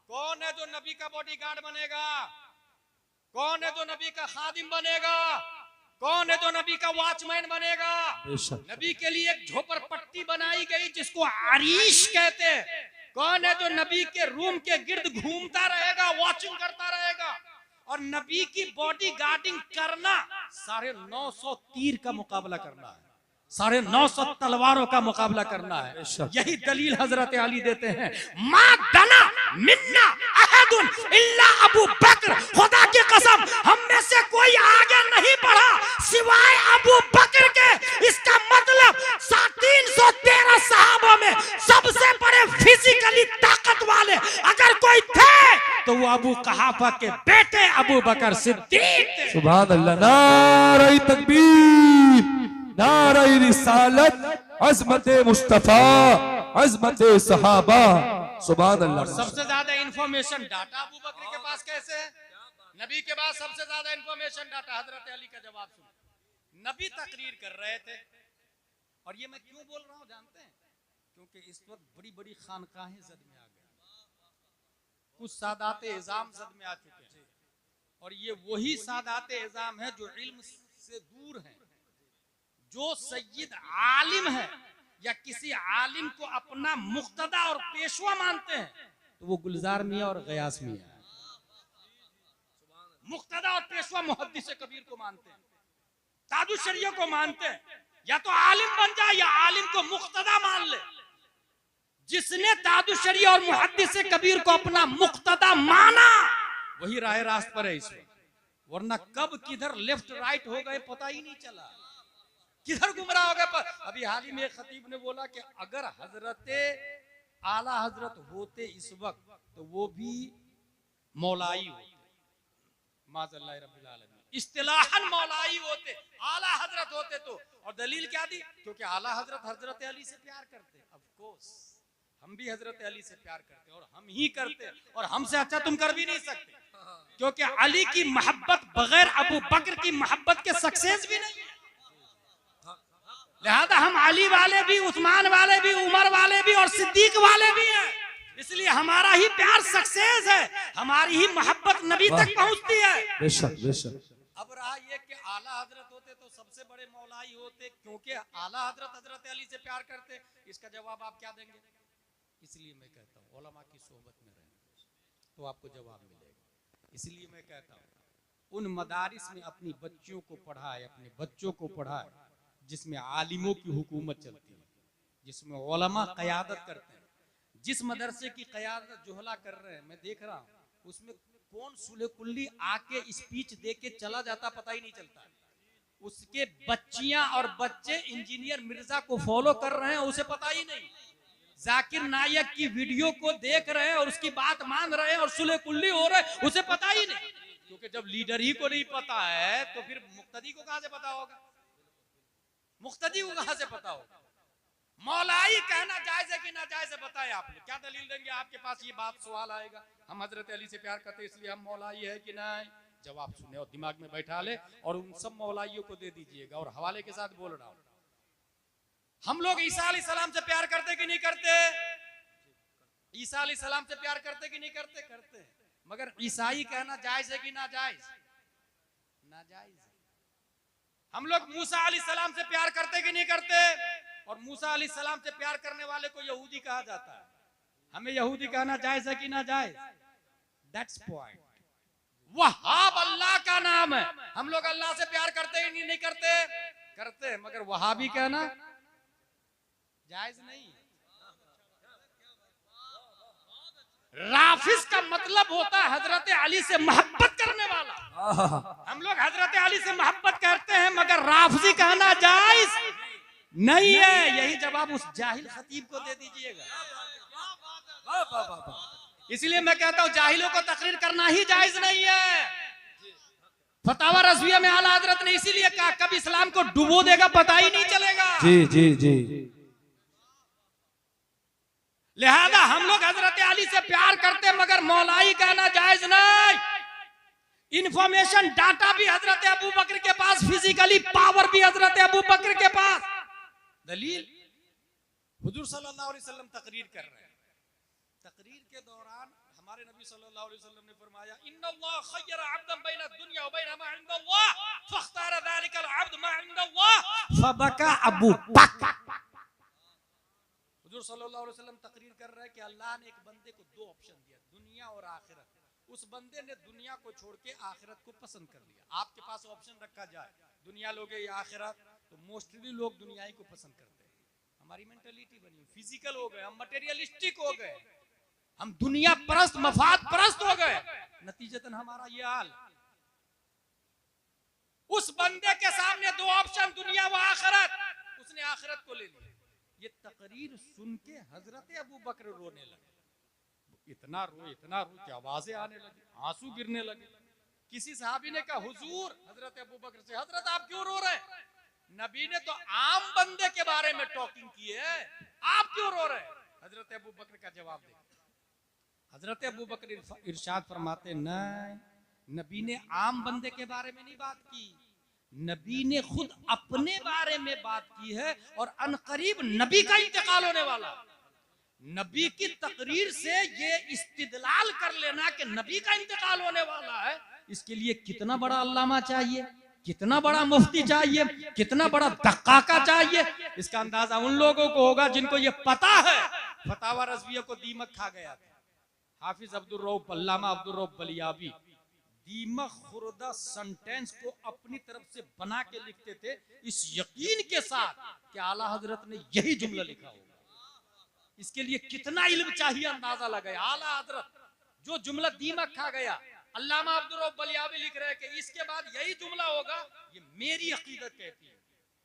कौन है जो नबी का बॉडीगार्ड बनेगा? कौन है जो नबी का खादिम बनेगा? कौन है जो नबी का वॉचमैन बनेगा? नबी के लिए एक झोपड़पट्टी बनाई गई जिसको आरीश कहते हैं। कौन है जो नबी के रूम के गिर्द घूमता रहेगा, वॉचिंग करता रहेगा और नबी की बॉडी गार्डिंग करना? 950 तीर का मुकाबला करना है, 950 तलवारों का मुकाबला करना है। यही दलील हजरत अली देते हैं, मा दना मिन्ना अहदुन इल्ला अबू बकर, खुदा की कसम हम में से कोई आगे नहीं बढ़ा सिवाय अबू बकर के। इसका मतलब 313 सहाबा में सबसे बड़े फिजिकली ताकत वाले अगर कोई थे तो वो अबू कहाफा के बेटे अबू बकर सिद्दीक। सुभान अल्लाह, नारे तकबीर, नारे रिसालत, अज़मत मुस्तफा, अज़मत सहाबा। सुभान अल्लाह। सबसे ज्यादा इंफॉर्मेशन डाटा अबू बकर के पास कैसे है? नबी के पास सबसे ज्यादा इंफॉर्मेशन डाटा। हजरत अली का जवाब सुनो, नबी तकरीर कर रहे थे, और ये मैं क्यों बोल रहा हूं जानते हैं? क्योंकि इस वक्त बड़ी बड़ी खानकाहें जद में आ गई, कुछ सादात इज़ाम जद में आ चुके हैं, और ये वही सादात इज़ाम है जो इल्म से दूर हैं, जो सैयद आलिम है या किसी आलिम को अपना मुक्तदा और पेशवा मानते हैं, तो वो गुलजार मियां और गयास मियां है। मुक्तदा और पेशवा मुहद्दिस कबीर को मानते हैं, ताजुश शरिया को मानते हैं, या तो आलिम बन जाए या आलिम को मुक्तदा मान ले। जिसने ताजुश शरिया और मुहद्दिस कबीर को अपना मुक्तदा माना वही राह रास्त पर है इस वक्त, वरना कब किधर लेफ्ट राइट हो गए पता ही नहीं चला, किधर गुमराह हो गए। अभी हाल ही में एक खतीब ने बोला कि अगर हजरत आला हजरत होते इस वक्त तो वो भी मौलाई होते, माज़अल्लाह रब्बिल आलमीन, इस्तिलाहन मौलाई होते, आला हजरत होते तो। और दलील क्या दी? क्योंकि आला हजरत हजरत अली से प्यार करते। ऑफ कोर्स हम भी हजरत अली से प्यार करते और हम ही करते, और हमसे अच्छा तुम कर भी नहीं सकते, क्योंकि अली की मोहब्बत बगैर अबू बकर की मोहब्बत के सक्सेस भी नहीं है। लिहाजा हम अली वाले भी, उस्मान वाले भी, उमर वाले भी और सिद्दीक वाले भी हैं, इसलिए हमारा ही प्यार सक्सेस है, हमारी ही मोहब्बत नबी तक पहुंचती है। बेशक बेशक। अब रहा ये कि आला हजरत होते तो सबसे बड़े मौलाई होते, क्योंकि आला हजरत हजरत अली से प्यार करते। इसका जवाब आप क्या देंगे? इसलिए मैं कहता हूँ उलमा की सोहबत में रहना तो आपको जवाब मिलेगा। इसलिए मैं कहता हूँ उन मदारिस में अपनी बच्चियों को पढ़ाए, अपने बच्चों को पढ़ाए जिसमें आलिमों की हुकूमत चलती है, जिसमें उलमा क़यादत करते हैं। जिस मदरसे की क़यादत जोहला कर रहे हैं, मैं देख रहा हूँ उसमें कौन सुले कुल्ली आके स्पीच दे के चला जाता पता ही नहीं चलता है। उसके बच्चियां और बच्चे इंजीनियर मिर्जा को फॉलो कर रहे हैं, उसे पता ही नहीं। जाकिर नायक की वीडियो को देख रहे हैं और उसकी बात मान रहे हैं और सुले कुल्ली हो रहे हैं, उसे पता ही नहीं। क्योंकि जब लीडर ही को नहीं पता है तो फिर मुक्तदी को कहां से पता होगा? मुक्तदी को कहां से पता होगा? मौलाई कहना जायज है कि ना जायज है बताए आप लोग, क्या दलील देंगे? आपके पास ये बात सवाल आएगा, हम हजरत अली से प्यार करते इसलिए हम मौलाई है कि नहीं? जवाब सुने और दिमाग में बैठा ले और उन सब मौलाइयों को दे दीजिएगा। और हवाले के साथ बोल रहा हूं, हम लोग ईसा अलैहिस्सलाम से प्यार करते कि नहीं करते? ईसा अलैहिस्सलाम से प्यार करते कि नहीं करते? करते। मगर ईसाई कहना जायज है कि ना जायज? ना जायज। हम लोग मूसा अलैहिस्सलाम से प्यार करते कि नहीं करते? और मूसा अलैहिस्सलाम से प्यार करने वाले को यहूदी कहा जाता है। हमें यहूदी कहना जायज है कि ना जायज? That's point. वहाब अल्लाह का नाम है, हम लोग अल्लाह से प्यार करते ही नहीं करते? करते। मगर वहाबी कहना जायज नहीं। राफिज का मतलब होता है हजरत अली से मोहब्बत करने वाला। हम लोग हजरत अली से मोहब्बत करते हैं, मगर राफिजी कहना जायज नहीं है। यही जवाब उस जाहिल खतीब को दे दीजिएगा। इसलिए मैं कहता हूं जाहिलों को तकरीर करना ही जायज नहीं है। फतावा रज़विया में आला हजरत ने इसीलिए कहा कब इस्लाम को डुबो देगा पता ही नहीं चलेगा। जी जी जी। लिहाजा हम लोग हजरत अली से प्यार करते मगर मौलाई कहना जायज नहीं। इंफॉर्मेशन डाटा भी हजरत अबू बकर के पास, फिजिकली पावर भी हजरत अबू बकर के पास। दलील हुजूर सल्लल्लाहु अलैहि वसल्लम तकरीर कर रहे हैं। तकरीर के दौरान हमारे नबी सल्लल्लाहु अलैहि वसल्लम ने फरमाया इन्नल्लाह खय्यरा अब्दन बैन दुनिया व बैन मा इंदल्लाह फख्तारा ज़ालिकल अब्द मा इंदल्लाह फबका अबू बकर। हुजूर सल्लल्लाहु अलैहि वसल्लम तकरीर कर रहे हैं कि अल्लाह ने एक बंदे को दो ऑप्शन दिया, दुनिया और आखिरत। उस बंदे ने दुनिया को छोड़ के आखिरत को पसंद कर लिया। आपके पास ऑप्शन रखा जाए दुनिया लोगे या आखिरत, तो मोस्टली लोग दुनिया ही को पसंद करते हैं। हमारी मेंटालिटी बनी, फिजिकल हो गए, हम मटेरियलिस्टिक हो गए, हम दुनिया परस्त, मफाद परस्त हो गए। नतीजतन हमारा ये हाल। उस बंदे के सामने दो ऑप्शन, दुनिया व आखिरत, उसने आखिरत को ले लिया। ये तकरीर सुन के हजरत अबू बकर रोने लगे। इतना रो कि आवाजें आने लगी, आंसू गिरने लगे। किसी सहाबी ने कहा हुजूर हजरत अबू बकर से, हजरत आप क्यों रो रहे? नबी ने तो आम बंदे के बारे में टॉकिंग की है, आप क्यों रो रहे? हजरत अबू बकर का जवाब देखिए। हजरत अबू बकर इरशाद फरमाते नहीं, नबी ने आम बंदे के बारे में नहीं बात की, नबी ने खुद अपने बारे में बात की है। और अनकरीब नबी का इंतकाल होने वाला। नबी की तकरीर से ये इस्तिदलाल कर लेना कि नबी का इंतकाल होने वाला है, इसके लिए कितना बड़ा अल्लामा चाहिए, कितना बड़ा मुफ्ती चाहिए, कितना बड़ा दक्काका चाहिए। इसका अंदाजा उन लोगों को होगा जिनको ये पता है फतावा रज़विया को दीमक खा गया था। हाफिज अब्दुर रऊफ, अल्लामा अब्दुर रऊफ बलियावी दीमक खुर्दा सेंटेंस को अपनी तरफ से बना के लिखते थे, इस यकीन के साथ कि आला हजरत ने यही जुमला लिखा होगा। इसके लिए कितना इल्म चाहिए अंदाजा लगाए। आला हजरत जो जुमला दीमक खा गया, अल्लामा अब्दुर रऊफ बलियावी लिख रहे हैं कि इसके बाद यही जुमला होगा, ये मेरी अकीदत कहती है।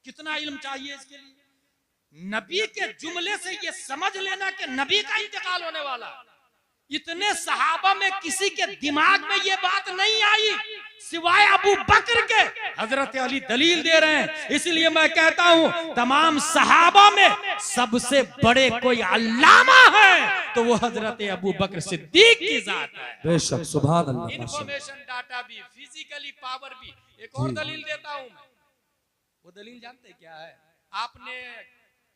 कितना इल्म चाहिए इसके लिए। नबी के जुमले से ये समझ लेना कि नबी का इंतकाल होने वाला। इतने सहाबा में किसी के दिमाग में ये बात नहीं आई सिवाय अबू बकर के। हजरत अली दलील दे रहे हैं। इसलिए मैं कहता हूं तमाम सहाबा में सबसे बड़े कोई अल्लामा है तो वो हजरत अबू बकर सिद्दीक की जात है। बेशक, सुभान अल्लाह। इंफॉर्मेशन डाटा भी, फिजिकली पावर भी। एक और दलील देता हूं मैं। वो दलील जानते क्या है? आपने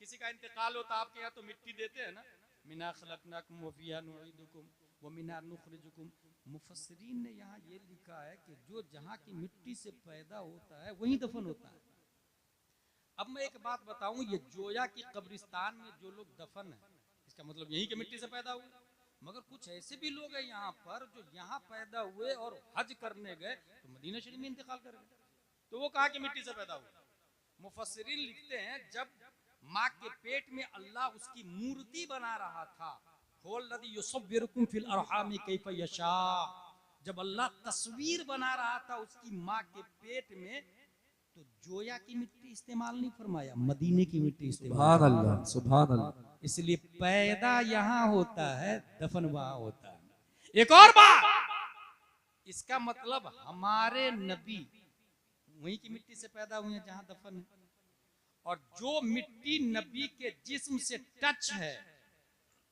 किसी का इंतकाल होता, आपके यहाँ तो मिट्टी देते हैं ना, मिना खलकनाकुम व फिहा नुईदुकुम व मिना नुखरिजुकुम। मुफस्सिरीन ने यहाँ ये लिखा है कि जो जहाँ की मिट्टी से पैदा होता है वहीं दफन होता है। अब मैं एक बात बताऊं, ये जोया की कब्रिस्तान में जो लोग दफन है, इसका मतलब यहीं की मिट्टी से पैदा हुए। मगर कुछ ऐसे भी लोग हैं यहाँ पर जो यहाँ पैदा हुए और हज करने गए तो मदीना शरीफ में इंतकाल कर गए, तो वो कहाँ की मिट्टी से पैदा हुए? मुफस्सिरीन लिखते हैं जब माँ के पेट में अल्लाह उसकी मूर्ति बना रहा था, जब अल्लाह तस्वीर बना रहा था उसकी माँ के पेट में, तो जोया की मिट्टी इस्तेमाल नहीं फरमाया, मदीने की मिट्टी इस्तेमाल। सुभान अल्लाह, सुभान अल्लाह। इसलिए पैदा यहाँ होता है, दफन वहां होता है। एक और बात, इसका मतलब हमारे नबी वहीं की मिट्टी से पैदा हुए हैं जहां दफन है। और जो मिट्टी नबी के जिस्म से टच है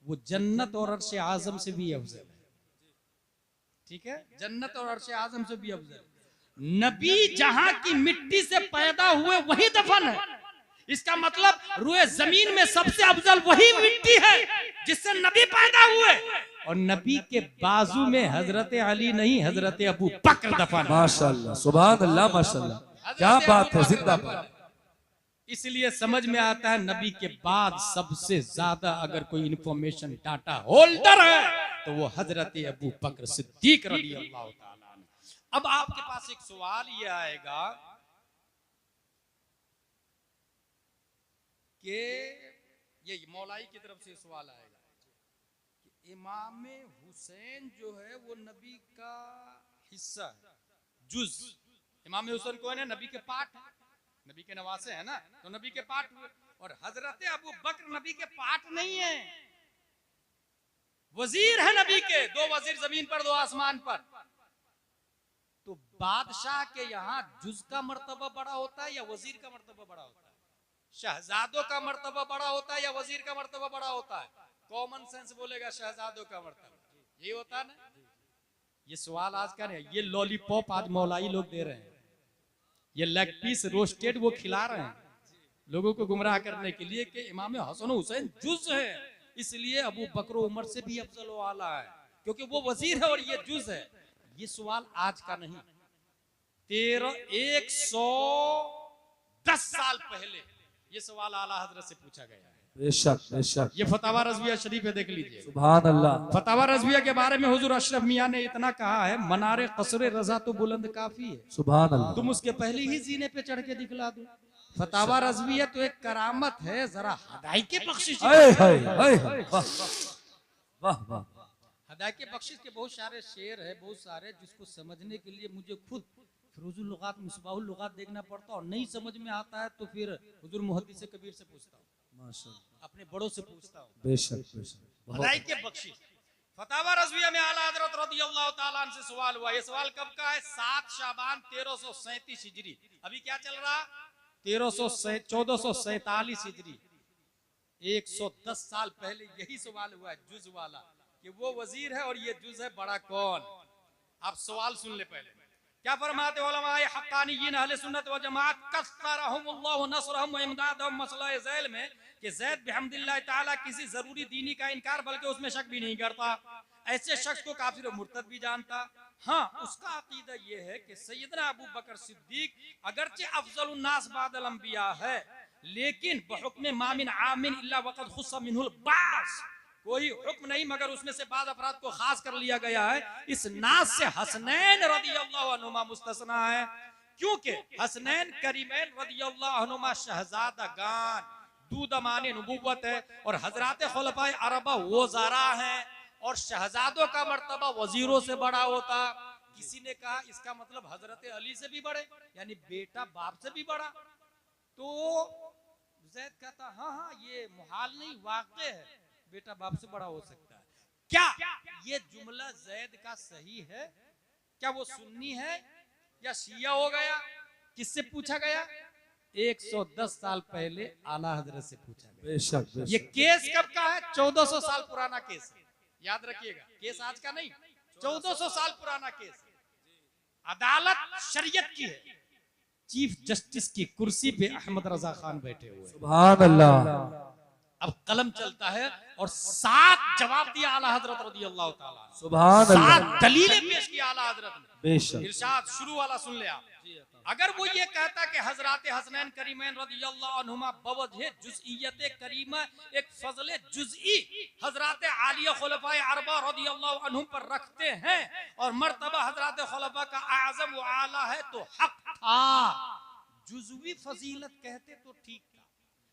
वो जन्नत और अर्श आजम से भी अफजल है। ठीक है, जन्नत और अर्श आजम से भी अफजल। नबी जहां की मिट्टी से पैदा हुए वही दफन है। इसका मतलब रूए जमीन में सबसे अफजल वही मिट्टी है जिससे नबी पैदा हुए। और नबी के बाजू में हजरत अली नहीं, हजरत अबू बकर दफन। माशाअल्लाह, सुभान अल्लाह, माशाअल्लाह, क्या बात है, जिंदाबाद। इसलिए समझ में आता है नबी के बाद सबसे ज्यादा अगर कोई इंफॉर्मेशन डाटा होल्डर है तो वो हजरत अबू बकर सिद्दीक रज़ी अल्लाह ताला अन्हु। अब आपके पास एक सवाल ये आएगा कि ये मौलाई की तरफ से सवाल आएगा कि इमाम हुसैन जो है वो नबी का हिस्सा है, जुज। इमाम हुसैन कौन है? नबी के पाठ, नबी के नवासे है ना, तो नबी के पाठ हुए। और हजरत अबू बकर नबी के पाठ नहीं है, वजीर है नबी के, दो वजीर जमीन पर, दो आसमान पर। तो बादशाह के यहाँ जुज का मर्तबा बड़ा होता है या वजीर का मर्तबा बड़ा होता है? शहजादों का मर्तबा बड़ा होता है या वजीर का मर्तबा बड़ा होता है? कॉमन सेंस बोलेगा शहजादों का मर्तबा, यही होता है ना। ये सवाल आज का नहीं, ये लॉलीपॉप आज मौलाई लोग दे रहे हैं, ये लेग पीस रोस्टेड वो खिला रहे हैं लोगों को गुमराह करने के लिए कि इमाम हसन हुसैन जुज है, इसलिए अबू बकर उमर से भी अफजल व आला है क्योंकि वो वजीर है और ये जुज है। ये सवाल आज का नहीं, 110 साल पहले ये सवाल आला हजरत से पूछा गया है। बेशक बेशक। ये फतावा रज़विया शरीफ है, देख लीजिए। सुभान अल्लाह। फतावा रज़विया के बारे में हुजूर अशरफ मियां ने इतना कहा है, मनारे कसरे रजा तो बुलंद काफी है, सुभान अल्लाह। तुम उसके पहले ही जीने पे चढ़ के दिखला दो। फतावा रज़विया तो एक करामत है, जरा हदाई के बख्शिश। वाह वाह। हदाई के बख्शिश के बहुत सारे शेर है, बहुत सारे, जिसको समझने के लिए मुझे खुद फिरोजुल लुगात, मिसबाहुल लुगात देखना पड़ता और नहीं समझ में आता है तो फिर हुजूर मुहद्दिस कबीर से पूछता हूँ, माशाअल्लाह, अपने बड़ों से पूछता हूँ। बेशक बेशक। हदाई के बख्शिश। फतावा रज़विया में आला हज़रत रज़ियल्लाहु ताला अन्हु से सवाल हुआ। ये सवाल कब का है? 7 शाबान 1337 हिजरी। अभी क्या चल रहा? 1447 हिजरी। 110 साल पहले यही सवाल हुआ है, जुज वाला, कि वो वजीर है और ये जुज है बड़ा कौन। आप सवाल सुन ले पहले। क्या फरमाते उलमाए हक्कानिय्यीन अहले सुन्नत व जमात कस्सरहुमुल्लाहु नसरहुम व इमदादहुम मसला ज़ैल में कि ज़ैद बिहम्दिल्लाह ताला किसी जरूरी दीनी का इनकार बल्कि उसमें शक भी नहीं करता, ऐसे शख्स को काफिर और मुर्तद भी जानता। हाँ, उसका अकीदा ये है कि सैयदना अबू बकर सिद्दीक अगरचे अफजलुन नास बादल अंबिया है, लेकिन बहुक्म मामिन आमिन इल्ला वक़द खुस्सा मिनहुल बास, कोई हुक्म नहीं मगर उसमें से बाद अफराद को खास कर लिया गया है। इस नास से हसनैन रदियल्लाहु अन्हुमा मुस्तस्ना है, क्योंकि हसनैन करीमैन रदियल्लाहु अन्हुमा शहजादागान दूदमाने नबुव्वत है और हजरात खुलफाए अरबा वज़रा हैं और शहजादों का मर्तबा वजीरों से बड़ा होता। किसी ने कहा इसका मतलब हजरत अली से भी बड़े, यानी बेटा बाप से भी बड़ा। तो ज़ैद कहता हाँ हाँ ये मुहाल नहीं, वाक़े है, बेटा बाप से बड़ा हो सकता है। क्या ये जुमला ज़ैद का सही है? क्या वो सुन्नी है या शिया हो गया? किससे पूछा गया? 110 साल पहले आला हजरत से पूछा गया। बेशक बेशक। ये केस कब का है? 1400 साल पुराना केस है, याद रखिएगा, केस आज का नहीं, 1400 साल पुराना केस है। अदालत शरीयत की है, चीफ जस्टिस की कुर्सी पे अहमद रजा खान बैठे हुए। सुभान अल्लाह। अब कलम चलता है और 7 जवाब दिया आला हजरत रज़ियल्लाहु ताला, सुभान अल्लाह। 7 दलीलें पेश की आला हजरत ने। बेशक। इरशाद शुरू वाला सुन ले आप। अगर वो ये कहता कि हजरत हसनैन करीमैन रज़ियल्लाहु अन्हुमा बवजह जुज़इयत करीमा एक फजल जुज़ई हजरत आलिया खुलफाए अरबा रज़ियल्लाहु अन्हुम पर रखते हैं और मर्तबा हजरत खुलफा का आज़म व आला है तो हक था। जुज़वी फजीलत कहते तो ठीक था,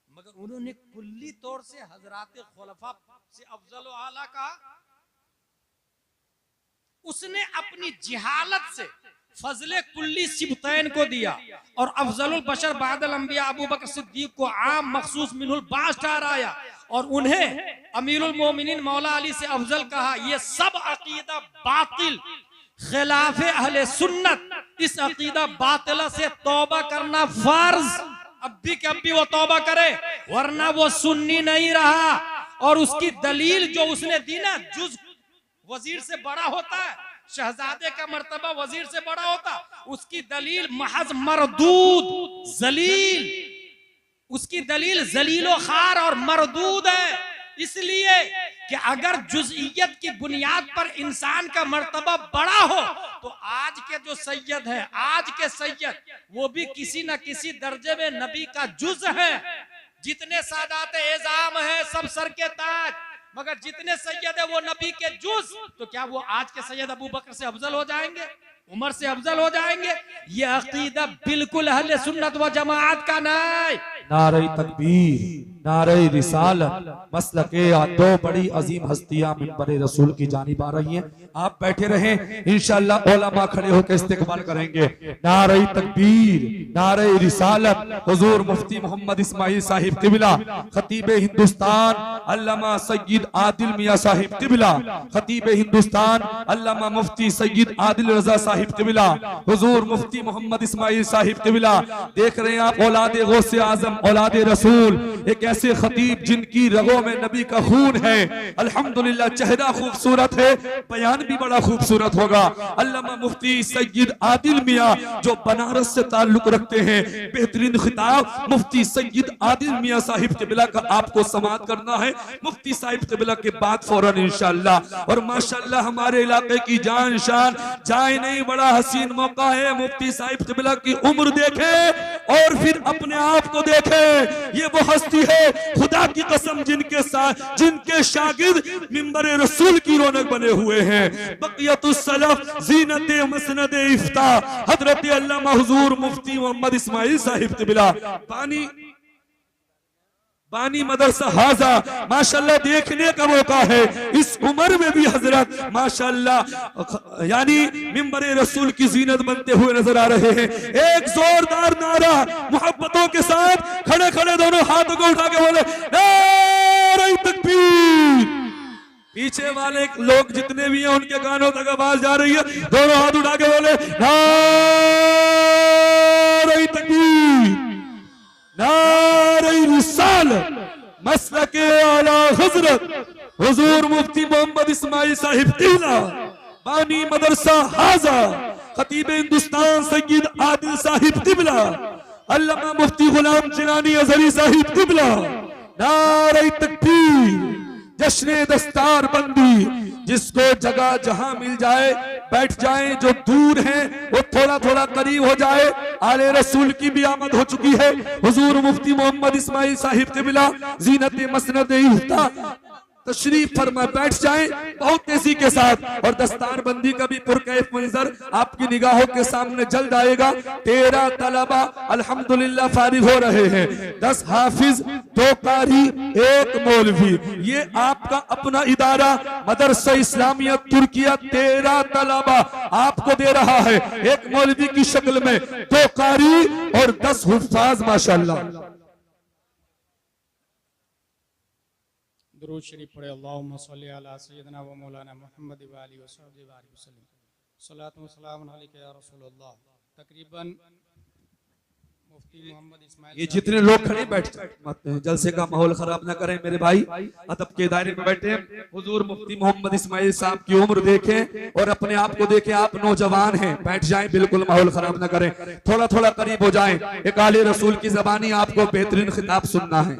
मगर उन्होंने कुल्ली तौर से हजरत खुलफा से अफजल व आला कहा। उसने अपनी जिहालत से फजले कुल्ली सिबतैन को दिया और अफजलुल बशर बादल अंबिया अबू बकर सिद्दीक को आम मखसूस मिनहुल बास ठहराया और उन्हें अमीरुल मोमिनीन मौला अली से अफजल कहा। ये सब अकीदा बातिल, खिलाफे अहले सुन्नत। इस अकीदा बातिला से तौबा करना फर्ज। अब भी कि अब भी वो तौबा करे, वरना वो सुन्नी नहीं रहा। और उसकी दलील जो उसने दी ना, जुज वजीर से बड़ा होता है, शहजादे का मर्तबा वजीर से बड़ा होता, उसकी दलील महज मरदूद जलील, उसकी दलील जलीलो खार और मरदूद है। इसलिए कि अगर जुज़इयत की बुनियाद पर इंसान का मर्तबा बड़ा हो तो आज के जो सैयद हैं, आज के सैयद, वो भी किसी न किसी दर्जे में नबी का जुज है। जितने सादात एजाम हैं सब सर के ताज, मगर जितने सैयद है वो नबी के जुज। तो क्या वो आज के सैयद अबू बकर से अफजल हो जाएंगे, उमर से अफजल हो जाएंगे? ये अकीदा बिल्कुल अहले सुन्नत व जमाअत का नहीं। नारे तकबीर। नारे रिसालत मसलके दो बड़ी अजीम हस्तियां मिंबर रसूल की जानिब आ रही हैं। आप बैठे रहें, इंशाअल्लाह उलमा खड़े होकर इस्तेकबाल करेंगे। नारे तकबीर, नारे रिसालत, हुजूर मुफ्ती मोहम्मद इस्माइल साहिब किबला, खतीब हिंदुस्तान अल्लामा सय्यद आदिल मियां साहिब किबला, खतीब हिंदुस्तान अल्लामा मुफ्ती सय्यद आदिल रजा साहिब किबला, हुजूर मुफ्ती मोहम्मद इस्माइल साहिब किबला। देख रहे हैं आप औलादे गौसे आजम, औलादे रसूल, एक ऐसे खतीब जिनकी रगों में नबी का खून है। अल्हम्दुलिल्लाह, चेहरा खूबसूरत है, बयान भी बड़ा खूबसूरत होगा। अल्लामा मुफ्ती सय्यद आदिल मियां जो बनारस से ताल्लुक रखते हैं, बेहतरीन खिताब मुफ्ती सय्यद आदिल मियां साहिब किबला का आपको समाअत करना है। मुफ्ती साहिब किबला के बाद फौरन इंशाअल्लाह। और माशाअल्लाह हमारे इलाके की जान शान जाए नहीं, बड़ा हसीन मौका है। मुफ्ती साहिब किबला की उम्र देखे और फिर अपने आप को देखे। ये वो हस्ती है खुदा की कसम जिनके साथ, जिनके शागिर्द मिंबर रसूल की रौनक बने हुए हैं। बक़ियतुस सलफ ज़ीनत मसनद इफ्ता हजरत अल्लामा हुजूर मुफ्ती मोहम्मद इस्माइल साहिब किबला बानी मदरसा हाजा माशाल्लाह देखने का मौका है। इस उम्र में भी हजरत माशाल्लाह यानी मिंबर रसूल की जीनत बनते हुए नजर आ रहे हैं। एक जोरदार नारा मोहब्बतों के साथ खड़े खड़े दोनों हाथों को उठा के बोले नारे तकबीर। पीछे वाले लोग जितने भी हैं उनके कानों तक आवाज जा रही है, दोनों हाथ उठा के बोले नारे तकबीर, नारे रिसालत मसलके आला हजरत हुजूर मुफ्ती मोहम्मद इस्माइल साहिब किबला बानी मदरसा हाजा खतीब हिंदुस्तान सय्यद आदिल साहिब किबला अल्लामा मुफ्ती गुलाम जिलानी अजहरी साहिब किबला। नारे तकबीर, जश्न दस्तार बंदी, जिसको जगह जहां मिल जाए बैठ जाए, जो दूर हैं वो थोड़ा थोड़ा करीब हो जाए। आले रसूल की भी आमद हो चुकी है। हुजूर मुफ्ती मोहम्मद इस्माइल साहिब किबला ज़ीनत मसनद इफ्ता तशरीफ फरमा बैठ जाएं बहुत तेजी के साथ। और दस्तार बंदी का भी पुरकैफ मंजर आपकी निगाहों के सामने जल्द आएगा। 13 तलबा अल्हम्दुलिल्लाह फारिग हो रहे हैं, 10 हाफिज, 2 कारी, 1 मौलवी। ये आपका अपना इदारा मदरसा इस्लामिया तुर्किया 13 तलबा आपको दे रहा है, 1 मौलवी की शक्ल में, 2 कारी और 10 हुफ्फाज माशाअल्लाह। दुरूद शरीफ पढ़े। अल्लाहुम्मा सल्ली अला सय्यिदना व मौलाना मुहम्मद व आलिहि व सहबिहि वसल्लम। सलातु व सलाम अलैका या रसूलल्लाह। तकरीबन मुफ्ती मोहम्मद इस्माइल, ये जितने लोग खड़े बैठ जलसे का माहौल खराब ना करें मेरे भाई, अदब के दायरे में बैठे। हुजूर मुफ्ती मोहम्मद इस्माइल साहब की उम्र देखें और अपने आप को देखें, आप नौजवान हैं, बैठ जाएं, बिल्कुल माहौल खराब ना करें, थोड़ा थोड़ा करीब हो जाएं। एक आले रसूल की ज़बानी आपको बेहतरीन खिताब सुनना है।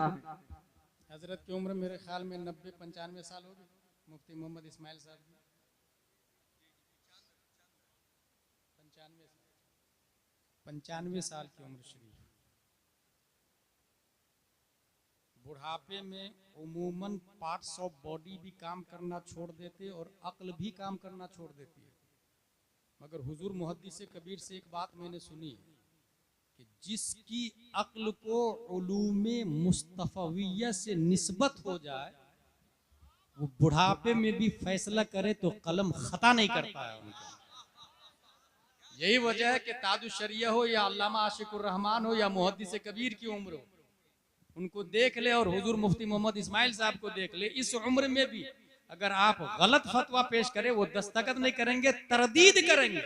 हजरत की उम्र मेरे ख्याल में 90-95 साल होगी। मुफ्ती मोहम्मद इस्माइल साहब की 95 साल की उम्र शरीफ। बुढ़ापे में उमूमन पार्ट्स ऑफ बॉडी भी काम करना छोड़ देते और अक्ल भी काम करना छोड़ देती है। मगर हुजूर मुहद्दिस कबीर से एक बात मैंने सुनी कि जिसकी अक्ल को उलूमे मुस्तफविय्या से निस्बत हो जाए वो बुढ़ापे में भी फैसला करे तो कलम खता नहीं करता है उनका। यही वजह है कि ताजुश शरिया हो या अल्लामा आशिकुर रहमान हो या मुहद्दिस कबीर की उम्र हो, उनको देख ले और हुजूर मुफ्ती मोहम्मद इस्माइल साहब को देख ले, इस उम्र में भी अगर आप गलत फतवा पेश करें वो दस्तखत नहीं करेंगे, तरदीद करेंगे।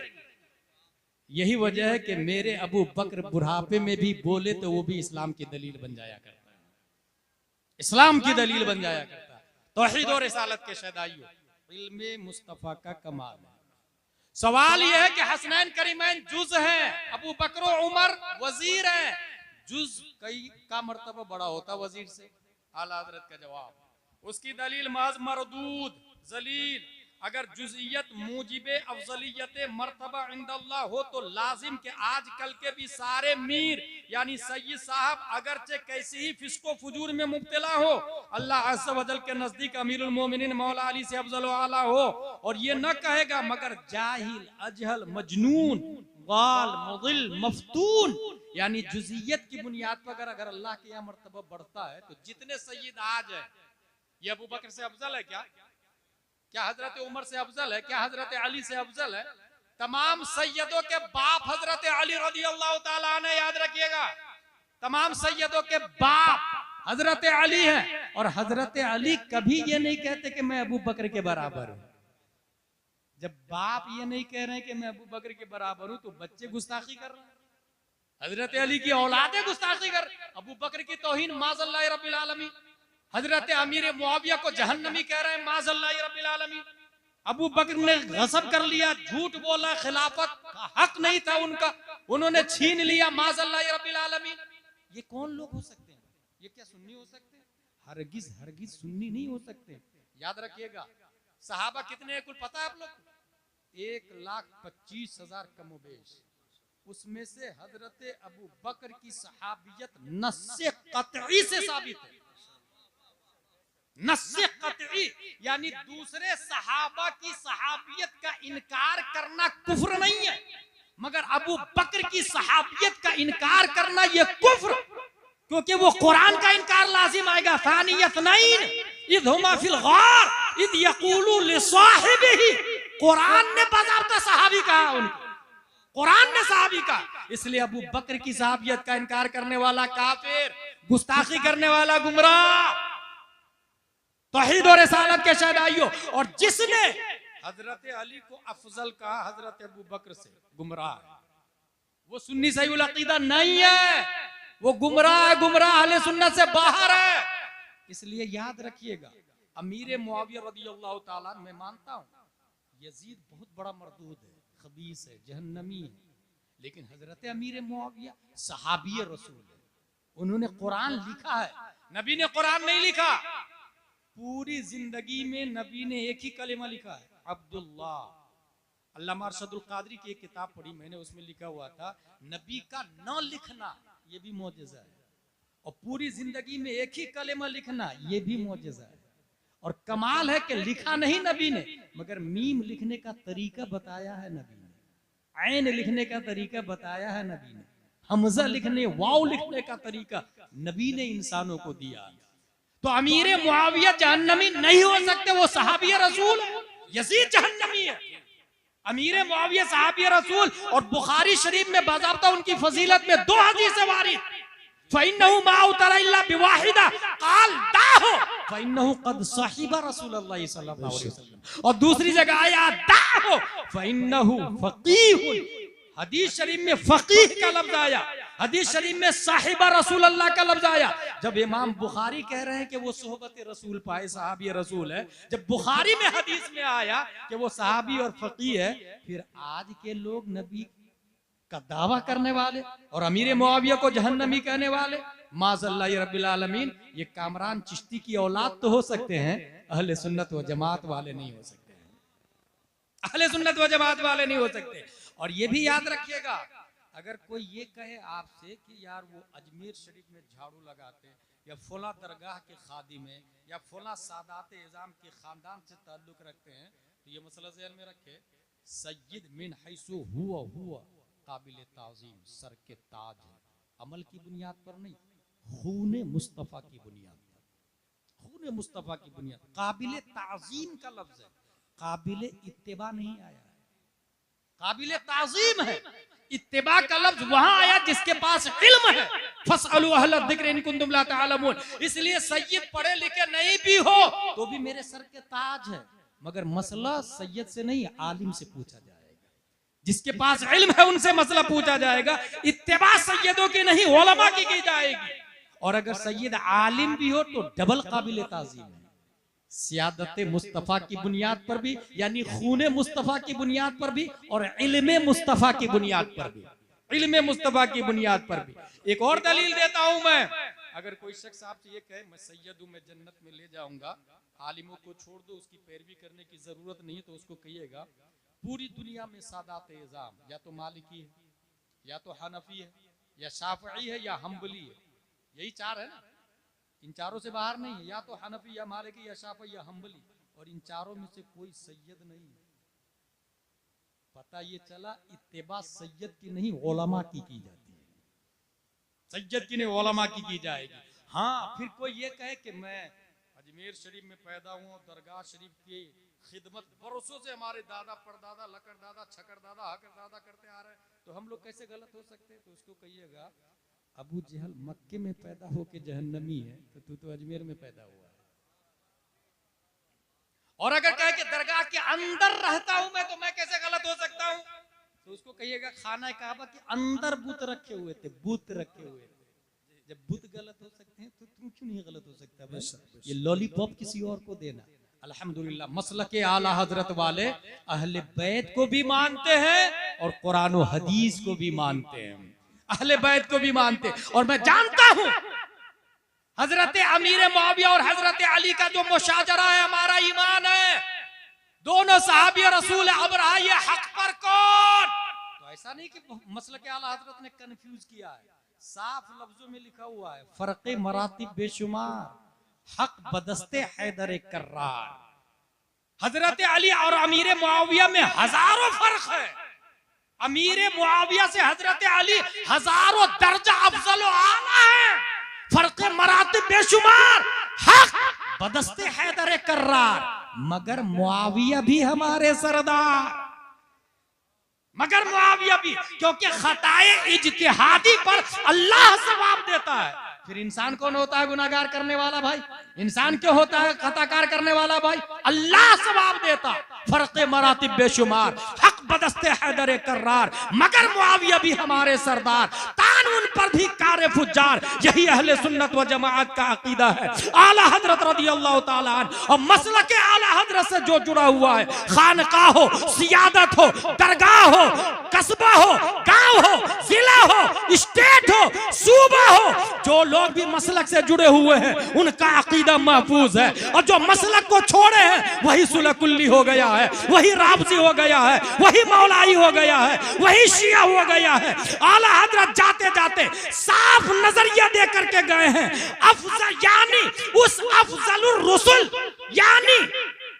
यही वजह है कि मेरे अबू बकर बुढ़ापे में भी बोले तो वो भी इस्लाम की दलील बन जाया करता है, इस्लाम की दलील बन जाया करता है। तौहीद और रिसालत के शहदाइयों, इल्मे मुस्तफा का कमाल है। सवाल यह है कि हसनैन करीमैन जुज हैं, अबू बकर उमर वजीर हैं, जुज कई का मर्तबा बड़ा होता वजीर से। आला हजरत का जवाब, उसकी दलील माज मरदूद जलील अगर जुज़ियत मूजिब अफजलियत मर्तबा इंदल्लाह हो तो लाजिम के आजकल के भी सारे मीर यानी सैयद साहब अगरचे कैसी ही फिस्को फुजूर में मुब्तला हो, अल्लाह अज़्ज़ व जल के नजदीक अमीरुल मोमिनीन मौला अली से अफजल व आला हो, और ये न कहेगा मगर जाहिल अजहल मजनून गाल मुदिल मफ्तून, यानी जुज़ियत की बुनियाद पर अगर अल्लाह के यहाँ मर्तबा बढ़ता है तो जितने सैयद आज है ये अबू बकर से अफजल है क्या? क्या हजरत उमर से अफजल है? क्या हजरत अली से अफजल है? तमाम सैयदों के बाप हजरत अली रज़ियल्लाहु ताला अन्हु, याद रखिएगा, तमाम सैयदों के बाप हजरत अली हैं, और हजरत अली कभी ये नहीं कहते कि मैं अबू बकर के बराबर हूं। जब बाप ये नहीं कह रहे हैं कि मैं अबू बकर के बराबर हूं तो बच्चे गुस्ताखी कर रहे हैं। हजरत अली की औलादे गुस्ताखी कर, अबू बकर की तौहीन माज़ल्लाहि रब्बिल आलमीन, हजरत अमीर मुआविया को जहन्नमी कह रहे हैं माज़ल्लाहि रब्बिल आलमीन। अबू बकर ने गसब कर लिया, झूठ बोला, खिलाफत का हक नहीं था उनका, उन्होंने छीन लिया माज़ल्लाहि रब्बिल आलमीन। ये कौन लोग हो सकते हैं? ये क्या सुन्नी हो सकते हैं? हरगिज हरगिज सुन्नी नहीं हो सकते। याद रखिएगा, सहाबा कितने हैं कुल पता है आप लोग? 1,25,000 कमोबेश, उसमें से हजरत अबू बकर की सहाबियत नस्से कतई से साबित है। नस्से कतई यानी दूसरे सहाबा की सहाबियत का इनकार करना कुफ्र नहीं है, मगर अबू बकर की सहाबियत का इनकार करना यह कुफ्र, क्योंकि वो कुरान का इनकार लाजिम आएगा। सानियत नईन इद हुमा फिल गार इद यक़ूलु लिसाहिबिही, कुरान ने बाज़ाब्ता सहाबी कहा उनको, कुरान ने सहाबी का, इसलिए अबू बकर की सहाबियत का इनकार करने वाला काफिर, गुस्ताखी करने वाला गुमराह, तौहीद और रिसालत के शहदाइयों। और जिसने हजरत अली को अफजल कहा हजरत अबू बकर से, गुमराह है, वो सुन्नी सही उल अकीदा नहीं है, वो गुमराह, गुमराह अहले सुन्नत से बाहर है। इसलिए याद रखिएगा, अमीर मुआविया रज़ियल्लाहु ताला, मैं मानता हूं यजीद बहुत बड़ा मरदूद है, खबीस है, जहन्नमी है, लेकिन हजरत अमीर मुआविया सहाबी रसूल है, उन्होंने कुरान लिखा है, नबी ने कुरान नहीं लिखा। पूरी जिंदगी में नबी ने एक ही कलिमा लिखा है, अब्दुल्ला। अल्लामा अरशदुल कादरी की एक किताब पढ़ी मैंने, उसमें लिखा हुआ था नबी का न लिखना ये भी मौजज़ा है, और पूरी जिंदगी में एक ही कलिमा लिखना ये भी मौजज़ा है। और कमाल है कि लिखा नहीं नबी ने, मगर मीम लिखने का तरीका बताया है नबी ने, ऐन लिखने का तरीका बताया है नबी ने, हमजा लिखने, वाव लिखने का तरीका नबी ने इंसानों को दिया। तो अमीर मुआविया जहन्नमी नहीं हो सकते, वो सहाबी रसूल है। यजीद जहन्नमी है, अमीर मुआविया सहाबी रसूल। और बुखारी शरीफ में बाज़ाब्ता उनकी फजीलत में 2 हदीस वारिद, फ़इन्नहु मा उतरा इल्ला बिवाहिदा क़ाल दाहो फ़इन्नहु क़द सहिबा रसूलुल्लाह सल्लल्लाहु अलैहि वसल्लम, और दूसरी जगह आया दाहो फ़इन्नहु फ़क़ीह। हदीस शरीफ में फ़क़ीह का लफ्ज आया, हदीस शरीफ में साहिबा रसूलुल्लाह का लफ्ज आया। जब इमाम बुखारी कह रहे हैं कि वो सोहबत रसूल पाए, सहाबी रसूल है, जब बुखारी में हदीस में आया कि वो सहाबी और फ़क़ीह है, फिर आज के लोग नबी का दावा करने वाले और अमीर मुआविया को जहन्नमी कहने वाले, माज़ल्लाहि रब्बिल आलमीन, ये कामरान चिश्ती की औलाद तो हो सकते हैं, अहले सुन्नत व जमात वाले नहीं हो सकते हैं, अहले सुन्नत व जमात वाले नहीं हो सकते। और ये भी याद रखिएगा, अगर कोई ये कहे आपसे कि यार वो अजमेर शरीफ में झाड़ू लगाते हैं, या फला दरगाह के खादिम है, या फला सादात इज़ाम के खानदान से ताल्लुक रखते हैं, तो ये मसला ज़हन में रखे, सय्यद मिन हैसु हुआ काबिल ताज़ीम, सर के ताज है, अमल की बुनियाद पर नहीं, खूने मुस्तफ़ा की बुनियाद पर, खूने मुस्तफ़ा की बुनियाद। काबिल ताज़ीम का लफ्ज है, काबिल इत्तिबा नहीं आया है, काबिल ताज़ीम है। इत्तिबा का लफ्ज वहां आया जिसके पास इल्म है, फस्अलू अहल ज़िक्र इन कुंतुम ला तअलमून। इसलिए सैयद पढ़े लिखे नहीं भी हो तो भी मेरे सर के ताज है, मगर मसला सैयद से नहीं आलिम से पूछा जाएगा, जिसके पास इल्म है उनसे मसला पूछा जाएगा। इत्तिबा सैयदों की नहीं उलमा की जाएगी। और अगर सैयद आलिम भी हो तो डबल काबिल ताज़ीम है, सियादत मुस्तफ़ा की बुनियाद पर भी, यानी खूने मुस्तफ़ा की बुनियाद पर भी, और इल्मे मुस्तफ़ा की बुनियाद पर भी, इल्मे मुस्तफ़ा की बुनियाद पर भी। एक और दलील देता हूं मैं, अगर कोई शख्स आपसे ये कहे मैं सैयद हूं, मैं जन्नत में ले जाऊंगा, आलिमों को छोड़ दो, उसकी पैरवी करने की जरूरत नहीं है, तो उसको कहिएगा पूरी दुनिया में सादात इज़ाम या तो मालिकी है, या तो हनफी है, या शाफई है, या हम्बली है। यही चार है ना, इन चारों से बाहर नहीं है, या तो हनफी या मालिकी या शाफई या हम्बली, और इन चारों में से कोई सैयद नहीं है। पता ये चला इत्तेबा सैयद की नहीं उलमा की जाती है, सैयद की नहीं उलमा की जाएगी। हाँ, फिर कोई ये कहे कि मैं अजमेर शरीफ में पैदा हुआ, दरगाह शरीफ की खिदमत बरसों से हमारे दादा परदादा लकर दादा छकर दादा हकर दादा करते आ रहे हैं, तो हम लोग कैसे गलत हो सकते हैं? तो उसको कहिएगा अबू जहल मक्के में पैदा हो के जहन्नमी है, तो तू तो अजमेर में पैदा हुआ है। और अगर कहे कि दरगाह के अंदर रहता हूं मैं, तो मैं कैसे गलत हो सकता हूं? तो उसको कहिएगा खाना काबा के अंदर बुत रखे हुए थे, बुत रखे हुए थे। जब बुत गलत हो सकते हैं तो तुम क्यों नहीं गलत हो सकता भाई? ये लॉलीपॉप किसी और को देना। अल्हम्दुलिल्लाह मसलक आला हजरत वाले अहले बैत को भी मानते हैं और कुरान और हदीस को भी मानते हैं, अहले बैत को भी मानते हैं। और मैं जानता हूं हजरत अमीर मुआविया और हजरत अली का जो मुशाजरा है हमारा ईमान है, दोनों सहाबी रसूल। अब रहा ये हक पर कौन? तो ऐसा नहीं कि मसलक आला हजरत ने कंफ्यूज किया है, साफ लफ्जों में लिखा हुआ है फर्क मरातिब बेशुमार, हक बदस्ते हैदर कर्रार। हजरत अली और अमीर मुआविया में हजारों फर्क है, अमीर मुआविया से हजरत अली हजारों दर्जा अफजल व आला है। फर्क मरातिब बेशुमार, हक बदस्ते हैदर कर्रार। मगर मुआविया भी हमारे सरदार, मगर मुआविया भी, क्योंकि खताए इज्तिहादी पर अल्लाह सवाब देता है। फिर इंसान कौन होता है गुनाहगार करने वाला भाई? इंसान क्यों होता है खताकार करने वाला भाई? अल्लाह सवाब देता। फर्क मरातिब बेशुमार, हक बदस्ते हैदर कर्रार, मगर मुआविया भी हमारे सरदार, तान उन पर भी कारे फुज्जार। यही अहले सुन्नत व जमाअत का अकीदा है। आला हजरत रदियल्लाहु ताला अन्हु और मसलक आला हजरत से जो जुड़ा हुआ है, खानकाह हो, सियादत हो, दरगाह हो, कस्बा हो, गांव हो, जिला हो, स्टेट हो, सूबा हो, जो लोग भी मसलक से जुड़े हुए हैं उनका अकीदा महफूज है। और जो मसलक को छोड़े हैं वही सुलकुल्ली हो गया है, वही राबजी हो गया है, वही मौलाई हो गया है, वही शिया हो गया है। आला हजरत जाते जाते साफ नजरिया दे करके गए हैं, अफजल यानी उस अफजलुर रसूल, यानी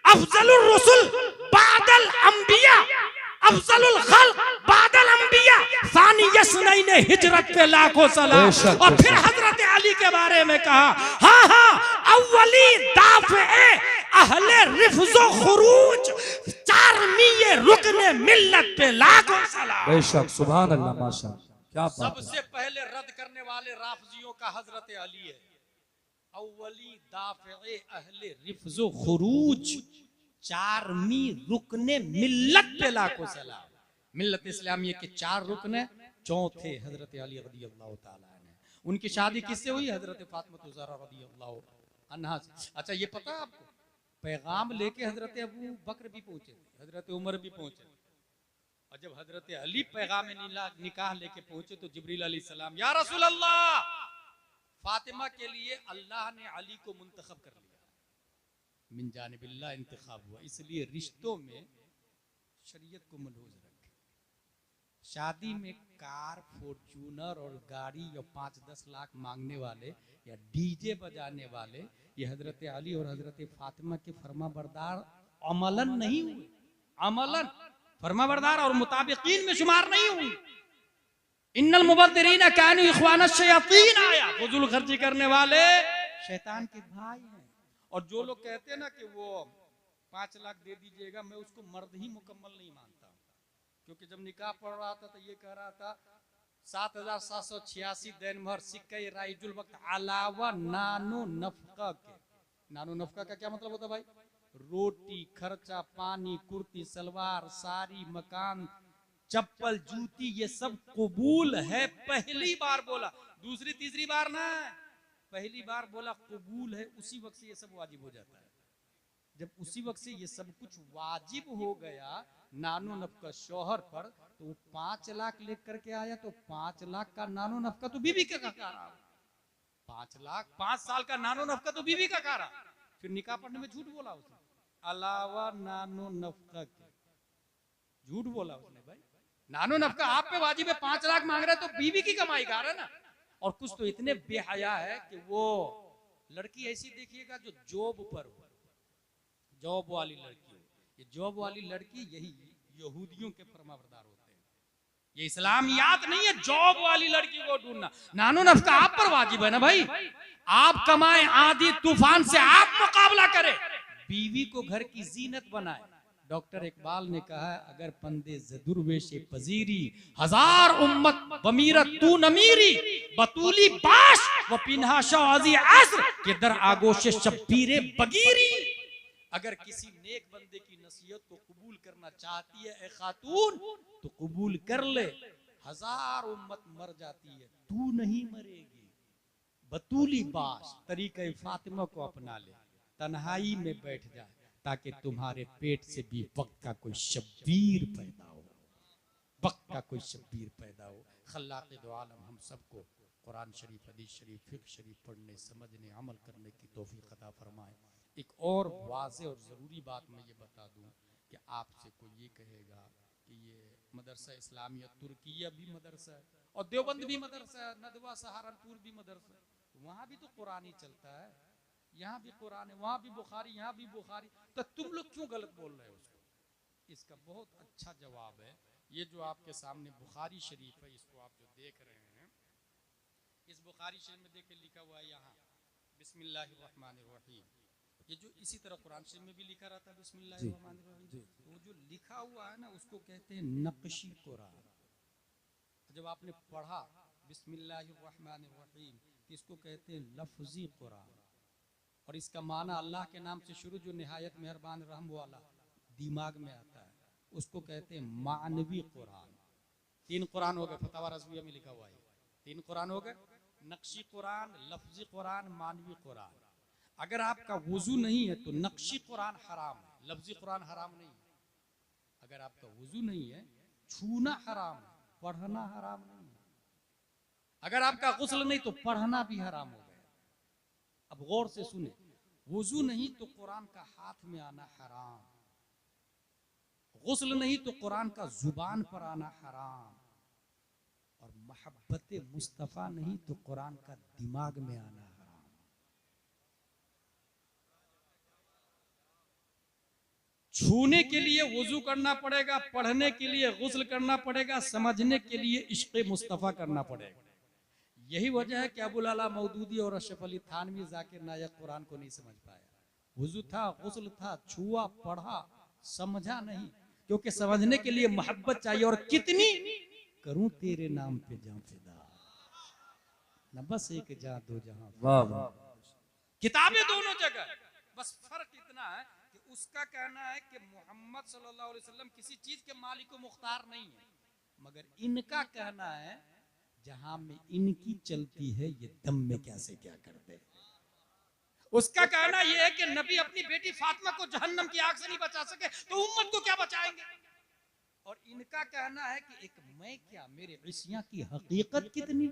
अफजलुर रसूल बादल अंबिया, अफजलुल खल्क बादल अंबिया, सानी यसनैन हिजरत पे लाखों सलाम। और फिर हजरत अली के बारे में कहा, हाँ हाँ अव्वली दाफ़े अहले रिफ्ज़ो खुरूज, चारमीए रुकने मिल्लत पे लाखों सलाम। बेशक, सुभान अल्लाह, माशाअल्लाह, क्या बात है। सबसे पहले रद्द करने वाले राफजियों का हजरत अली है। अव्वली दाफ़े अहले रिफ्ज़ो खुरूज, चारमी रुकने मिल्लत पे लाखों सलाम। मिल्लत इस्लामिया के 4 रुकन है, चौथे हजरत अली रदियल्लाहु ताला अन्हु। उनकी शादी किससे हुई? हजरत फातिमा ज़हरा रदियल्लाहु अन्हा से। अच्छा ये पता है आपको, पैगाम लेके हजरत अबू बकर भी पहुंचे, हजरत उमर भी पहुंचे, और जब हजरत अली पैगाम निकाह लेके पहुंचे तो जिब्रील अलैहिस्सलाम, या रसूल अल्लाह, फातिमा के लिए अल्लाह ने अली को मुंतखब कर लिया, मिन जानिबिल्लाह इंतखाब हुआ। इसलिए रिश्तों में शरीयत को मलहूज रखें। शादी में कार, फॉर्च्यूनर और गाड़ी या 5-10 लाख मांगने वाले या डीजे बजाने वाले ये हजरत अली और हजरत फातिमा के फरमाबरदार अमलन नहीं हुए, अमलन फरमाबरदार और मुताबिकीन में शुमार नहीं हुए। इन्नल मुबद्दिरीन कानू इख्वान शयातीन, आया फजूल खर्ची करने वाले शैतान के भाई हैं। और जो लोग कहते हैं ना कि वो 5 लाख दे दीजिएगा, मैं उसको मर्द ही मुकम्मल नहीं मानता, क्योंकि जब निकाह पढ़ रहा था तो ये कह रहा था 7,786 दिन भर सिक्के राइजुल वक्त अलावा नानो नफका के। नानो नफका का क्या मतलब होता है भाई? रोटी, खर्चा, पानी, कुर्ती, सलवार, साड़ी, मकान, चप्पल, जूती, ये सब कबूल है। पहली बार बोला, दूसरी तीसरी बार ना, पहली बार बोला कबूल है, उसी वक्त से ये सब वाजिब हो जाता है। जब उसी वक्त से ये सब कुछ वाजिब हो गया नानो नफका शौहर पर, तो वो 5 लाख लेकर के आया, तो 5 लाख का नानो नफका तो बीवी का कारा, 5 लाख 5 साल का नानो नफका तो बीवी का कारा। फिर निकाह पढ़ने में झूठ बोला उसने, अलावा नानो नफका के, झूठ बोला उसने भाई। नानो नफका आप पे वाजिब है, 5 लाख मांग रहा है तो बीवी की कमाई खा रहा है ना। और कुछ तो इतने बेहया है कि वो लड़की ऐसी देखिएगा जो जॉब पर हो, जॉब वाली लड़की हो। ये जॉब वाली लड़की यही यहूदियों के फरमाबरदार होते हैं। ये इस्लामियात नहीं है जॉब वाली लड़की को ढूंढना। नानो नफका आप पर वाजिब है ना भाई, आप कमाए, आंधी तूफान से आप मुकाबला करें, बीवी को घर की जीनत बनाए। डॉक्टर इकबाल ने कहा है, अगर पंदे जदुर्वेशे पजीरी हजार उम्मत बमीरत तू नमीरी बतूली बाश व पिन्हा शाजी असर के दर आगोश शब्बीरे बगीरी। अगर किसी नेक बंदे की नसीहत को कबूल करना चाहती है ए खातून तो कबूल कर ले, 1000 उम्मत मर जाती है तू नहीं मरेगी। बतूली बाश तरीक़े फातिमा को अपना ले, तन्हाई में बैठ जाए ताकि तुम्हारे पेट से भी वक्त का कोई शब्बीर पैदा हो, वक्त का कोई शब्बीर पैदा हो। खल्लाक़ दो आलम हम सबको कुरान शरीफ, हदीस शरीफ, फ़िक़्ह शरीफ पढ़ने, समझने, अमल करने की तौफ़ीक़ अता फरमाए। एक और वाज़े और ज़रूरी बात मैं ये बता दूं कि आपसे कोई ये कहेगा कि ये मदरसा इस्लामिया तुर्किया भी मदरसा है और देवबंद भी मदरसा है, नदवा सहारनपुर भी मदरसा है, वहाँ भी तो कुरान ही चलता है, यहाँ भी कुरान है, वहाँ भी बुखारी, यहाँ भी बुखारी, तो तुम लोग क्यों गलत बोल रहे हो उसको? इसका बहुत अच्छा जवाब है, ये जो आपके सामने बुखारी शरीफ है, इसको आप जो देख रहे हैं, इस बुखारी शरीफ में देखे लिखा हुआ है यहाँ बिस्मिल्लाहिर्रहमानिर्रहीम। ये जो इसी तरह कुरान शरीफ में भी लिखा रहता है बिस्मिल्लाहिर्रहमानिर्रहीम, तो वो जो लिखा हुआ है ना उसको कहते हैं नक्शी कुरान। जब आपने पढ़ा बिस्मिल्लाहिर्रहमानिर्रहीम तो इसको कहते हैं लफ्जी कुरान। और इसका माना अल्लाह के नाम से शुरू जो निहायत मेहरबान रहम वाला दिमाग में आता है उसको कहते हैं मानवी कुरान। 3 कुरान हो गए, फतवा रज़विया में लिखा हुआ है 3 कुरान हो गए, नक्शी कुरान, लफ्जी कुरान, मानवी कुरान। अगर आपका वुजू नहीं है तो नक्शी कुरान हराम है, लफ्जी कुरान हराम नहीं है। अगर आपका वुजू नहीं है, छूना हराम है, पढ़ना हराम नहीं है। अगर आपका गुस्ल नहीं तो पढ़ना भी हराम हो गया। अब गौर से सुने, वुजू नहीं तो कुरान का हाथ में आना हराम, गुस्ल नहीं तो कुरान का जुबान पर आना हराम, और मोहब्बत मुस्तफ़ा नहीं तो कुरान का दिमाग में आना हराम। छूने के लिए वुजू करना पड़ेगा, पढ़ने के लिए गुस्ल करना पड़ेगा, समझने के लिए इश्क़ मुस्तफ़ा करना पड़ेगा। यही वजह है कि अबुल आला मौदूदी और अशरफ अली थानवी जाकिर नायक कुरान को नहीं समझ पाया। वुजू था, गुस्ल था, छुआ, पढ़ा, समझा नहीं, क्योंकि समझने के लिए मोहब्बत चाहिए। और कितनी करूं तेरे नाम पे जां फिदा, न बस एक जां दो जहां। वाह वाह। किताबें दोनों जगह, बस फर्क इतना है कि उसका कहना है कि मोहम्मद सल्लल्लाहु अलैहि वसल्लम किसी चीज के मालिक व मुख्तार नहीं है, मगर इनका कहना है जहां में इनकी चलती है ये दम में कैसे क्या करते हैं। उसका कहना यह है कि नबी अपनी बेटी फातिमा को जहन्नम की आग से नहीं बचा सके तो उम्मत को क्या बचाएंगे। और इनका कहना है कि एक मैं क्या, मेरे इश्या की हकीकत कितनी,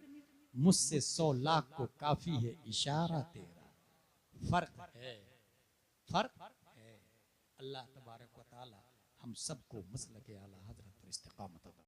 मुझसे 100 लाख को काफी है इशारा तेरा। फर्क है, फर्क है। अल्लाह तबारक व तआला हम सबको मसलक आला हज़रत पर इस्तिकामत